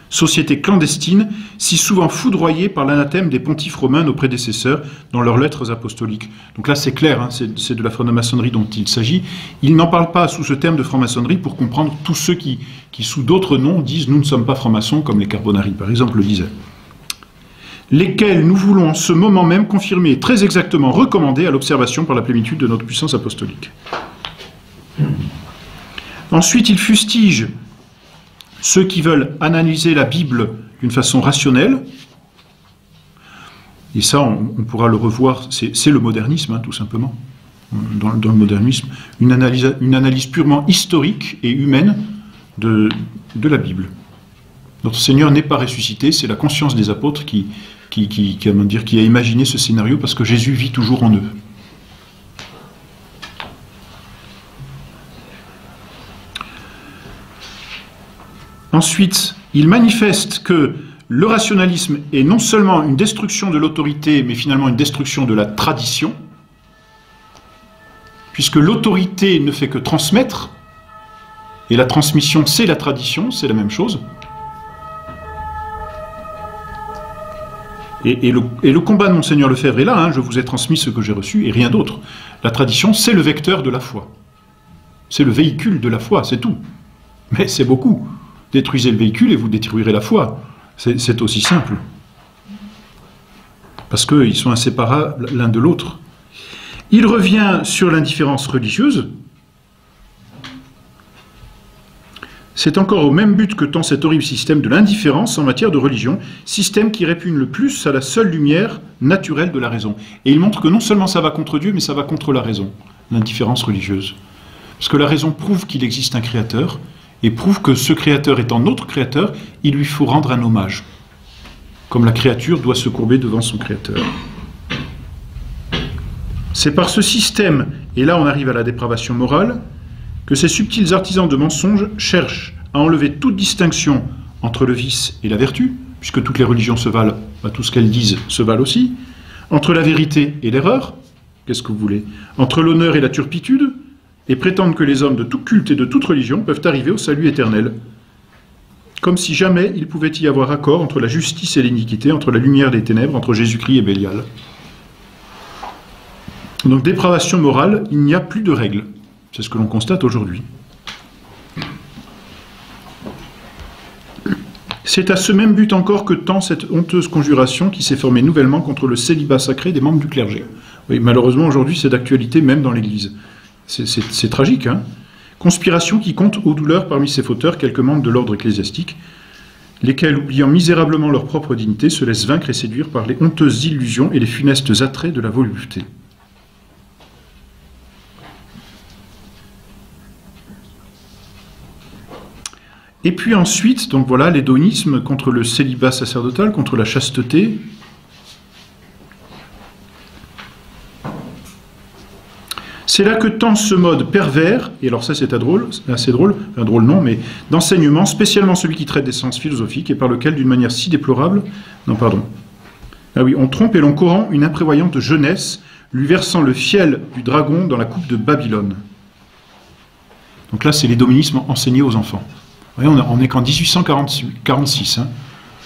Société clandestine, si souvent foudroyée par l'anathème des pontifes romains, nos prédécesseurs, dans leurs lettres apostoliques. Donc là, c'est clair, hein, c'est de la franc-maçonnerie dont il s'agit. Il n'en parle pas sous ce terme de franc-maçonnerie pour comprendre tous ceux qui sous d'autres noms, disent « nous ne sommes pas francs-maçons », comme les Carbonari, par exemple, le disaient. Lesquels nous voulons en ce moment même confirmer et très exactement recommander à l'observation par la plénitude de notre puissance apostolique. Ensuite, il fustige ceux qui veulent analyser la Bible d'une façon rationnelle, et ça, on pourra le revoir, c'est le modernisme, hein, tout simplement. Dans le modernisme, une analyse purement historique et humaine de la Bible. Notre Seigneur n'est pas ressuscité, c'est la conscience des apôtres qui a imaginé ce scénario, parce que Jésus vit toujours en eux. Ensuite, il manifeste que le rationalisme est non seulement une destruction de l'autorité, mais finalement une destruction de la tradition, puisque l'autorité ne fait que transmettre, et la transmission, c'est la tradition, c'est la même chose. Et le combat de Monseigneur Lefebvre est là, hein, je vous ai transmis ce que j'ai reçu, et rien d'autre. La tradition, c'est le vecteur de la foi. C'est le véhicule de la foi, c'est tout. Mais c'est beaucoup. Détruisez le véhicule et vous détruirez la foi. C'est aussi simple. Parce qu'ils sont inséparables l'un de l'autre. Il revient sur l'indifférence religieuse. C'est encore au même but que tend cet horrible système de l'indifférence en matière de religion, système qui répugne le plus à la seule lumière naturelle de la raison. Et il montre que non seulement ça va contre Dieu, mais ça va contre la raison, l'indifférence religieuse. Parce que la raison prouve qu'il existe un créateur, et prouve que ce créateur étant notre créateur, il lui faut rendre un hommage. Comme la créature doit se courber devant son créateur. C'est par ce système, et là on arrive à la dépravation morale, que ces subtils artisans de mensonges cherchent à enlever toute distinction entre le vice et la vertu, puisque toutes les religions se valent, tout ce qu'elles disent se valent aussi, entre la vérité et l'erreur, qu'est-ce que vous voulez, entre l'honneur et la turpitude, et prétendent que les hommes de tout culte et de toute religion peuvent arriver au salut éternel. Comme si jamais il pouvait y avoir accord entre la justice et l'iniquité, entre la lumière et les ténèbres, entre Jésus-Christ et Bélial. Donc dépravation morale, il n'y a plus de règles. C'est ce que l'on constate aujourd'hui. C'est à ce même but encore que tend cette honteuse conjuration qui s'est formée nouvellement contre le célibat sacré des membres du clergé. Oui, malheureusement, aujourd'hui, c'est d'actualité même dans l'Église. C'est tragique, hein. Conspiration qui compte aux douleurs parmi ses fauteurs quelques membres de l'ordre ecclésiastique, lesquels, oubliant misérablement leur propre dignité, se laissent vaincre et séduire par les honteuses illusions et les funestes attraits de la volupté. Et puis ensuite, donc voilà, l'hédonisme contre le célibat sacerdotal, contre la chasteté. C'est là que tend ce mode pervers, et alors ça c'est assez drôle, un drôle non, mais d'enseignement, spécialement celui qui traite des sciences philosophiques, et par lequel, d'une manière si déplorable, on trompe et l'on corrompt une imprévoyante jeunesse, lui versant le fiel du dragon dans la coupe de Babylone. Donc là c'est l'hédonisme enseigné aux enfants. Vous voyez, on n'est qu'en 1846. Hein.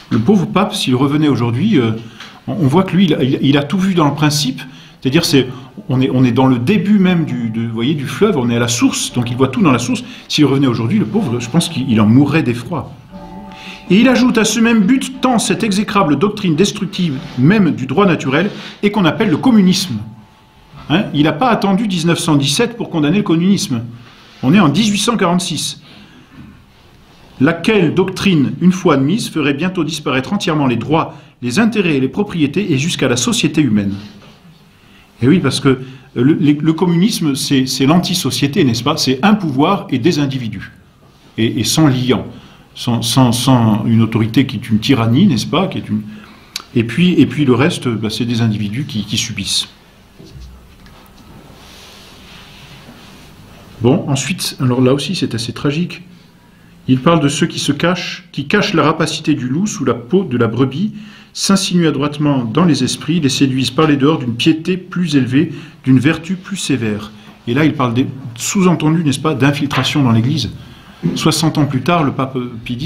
Le pauvre pape, s'il revenait aujourd'hui, on voit que lui, il a tout vu dans le principe. C'est-à-dire, on est dans le début même du fleuve, on est à la source, donc il voit tout dans la source. S'il revenait aujourd'hui, le pauvre, je pense qu'il en mourrait d'effroi. Et il ajoute à ce même but tant cette exécrable doctrine destructive même du droit naturel et qu'on appelle le communisme. Hein, il n'a pas attendu 1917 pour condamner le communisme. On est en 1846. Laquelle doctrine, une fois admise, ferait bientôt disparaître entièrement les droits, les intérêts et les propriétés et jusqu'à la société humaine. Et oui, parce que le communisme, c'est l'anti-société, n'est-ce pas? C'est un pouvoir et des individus, et sans liant, sans une autorité qui est une tyrannie, n'est-ce pas? Et puis le reste, c'est des individus qui subissent. Bon, ensuite, alors là aussi, c'est assez tragique. Il parle de ceux qui se cachent, qui cachent la rapacité du loup sous la peau de la brebis, s'insinuent adroitement dans les esprits, les séduisent par les dehors d'une piété plus élevée, d'une vertu plus sévère. Et là, il parle sous-entendu, n'est-ce pas, d'infiltration dans l'Église. 60 ans plus tard, le pape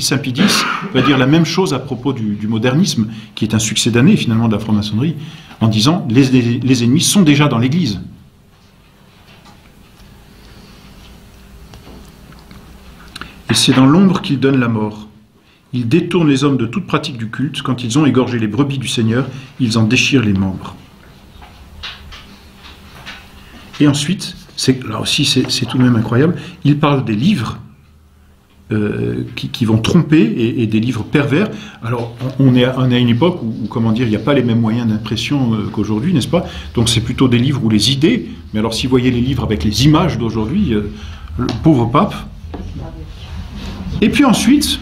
Saint Pie X va dire la même chose à propos du modernisme, qui est un succès d'année finalement de la franc-maçonnerie, en disant les ennemis sont déjà dans l'Église. Et c'est dans l'ombre qu'ils donnent la mort. Ils détournent les hommes de toute pratique du culte. Quand ils ont égorgé les brebis du Seigneur, ils en déchirent les membres. Et ensuite, là aussi c'est tout de même incroyable, il parle des livres qui vont tromper et des livres pervers. Alors on est à une époque où comment dire, il n'y a pas les mêmes moyens d'impression qu'aujourd'hui, n'est-ce pas? Donc c'est plutôt des livres où les idées, mais alors si vous voyez les livres avec les images d'aujourd'hui, le pauvre pape. Et puis ensuite,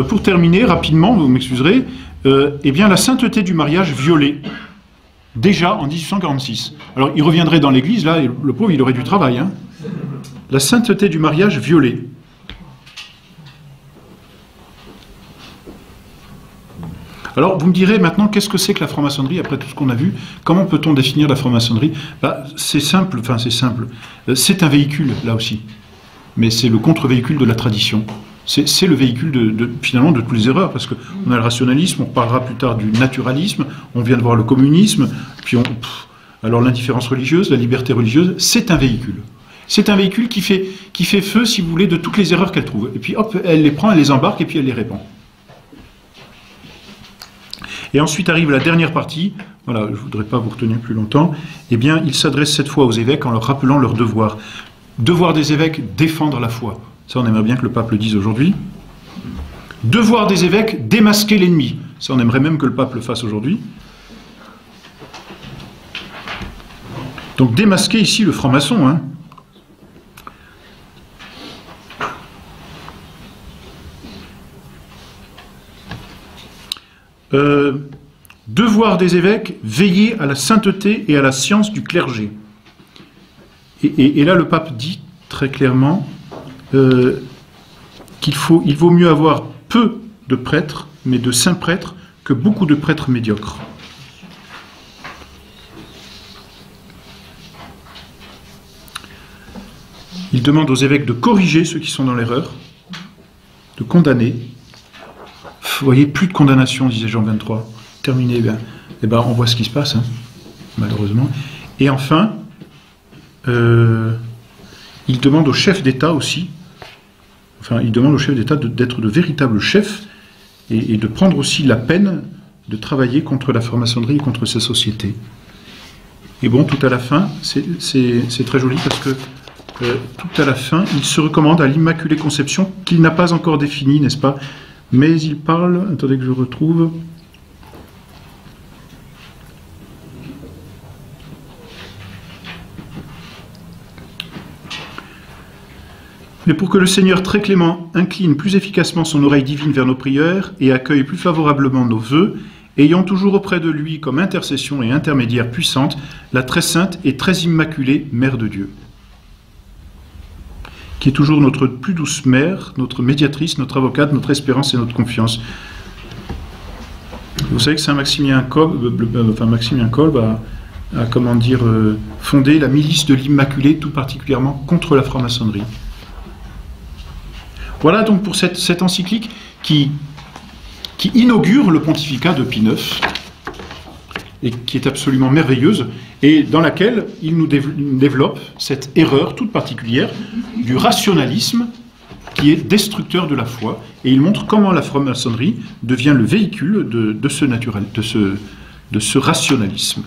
pour terminer rapidement, vous m'excuserez, eh bien la sainteté du mariage violée, déjà en 1846. Alors il reviendrait dans l'église, là, et le pauvre il aurait du travail. Hein. La sainteté du mariage violée. Alors vous me direz maintenant, qu'est-ce que c'est que la franc-maçonnerie après tout ce qu'on a vu? Comment peut-on définir la franc-maçonnerie? C'est simple, c'est un véhicule là aussi. Mais c'est le contre-véhicule de la tradition. C'est le véhicule finalement de toutes les erreurs, parce qu'on a le rationalisme, on parlera plus tard du naturalisme, on vient de voir le communisme, puis alors l'indifférence religieuse, la liberté religieuse, c'est un véhicule. C'est un véhicule qui fait feu, si vous voulez, de toutes les erreurs qu'elle trouve. Et puis hop, elle les prend, elle les embarque et puis elle les répand. Et ensuite arrive la dernière partie. Voilà, je ne voudrais pas vous retenir plus longtemps. Eh bien, il s'adresse cette fois aux évêques en leur rappelant leur devoir. Devoir des évêques, défendre la foi. Ça, on aimerait bien que le pape le dise aujourd'hui. Devoir des évêques, démasquer l'ennemi. Ça, on aimerait même que le pape le fasse aujourd'hui. Donc, démasquer ici le franc-maçon, hein. Devoir des évêques, veiller à la sainteté et à la science du clergé. Et là, le pape dit très clairement qu'il vaut mieux avoir peu de prêtres, mais de saints prêtres, que beaucoup de prêtres médiocres. Il demande aux évêques de corriger ceux qui sont dans l'erreur, de condamner. Vous voyez, plus de condamnation, disait Jean 23. Terminé, on voit ce qui se passe, hein, malheureusement. Et enfin, il demande au chef d'État aussi, il demande au chef d'État d'être de véritables chefs et de prendre aussi la peine de travailler contre la franc-maçonnerie et contre sa société. Et bon, tout à la fin, c'est très joli parce que tout à la fin, il se recommande à l'Immaculée Conception qu'il n'a pas encore définie, n'est-ce pas? Mais il parle, attendez que je retrouve. Mais pour que le Seigneur très clément incline plus efficacement son oreille divine vers nos prières et accueille plus favorablement nos vœux, ayant toujours auprès de lui comme intercession et intermédiaire puissante la très sainte et très immaculée Mère de Dieu, qui est toujours notre plus douce mère, notre médiatrice, notre avocate, notre espérance et notre confiance. Vous savez que Saint Maximilien Kolb a comment dire, fondé la milice de l'Immaculée, tout particulièrement contre la franc-maçonnerie. Voilà donc pour cette encyclique qui inaugure le pontificat de Pie IX et qui est absolument merveilleuse et dans laquelle il nous développe cette erreur toute particulière du rationalisme qui est destructeur de la foi et il montre comment la franc-maçonnerie devient le véhicule de ce rationalisme.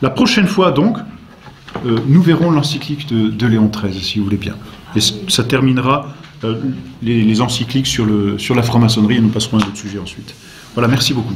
La prochaine fois donc, nous verrons l'encyclique de Léon XIII, si vous voulez bien. Et ça terminera les encycliques sur la franc-maçonnerie et nous passerons à d'autres sujets ensuite. Voilà, merci beaucoup.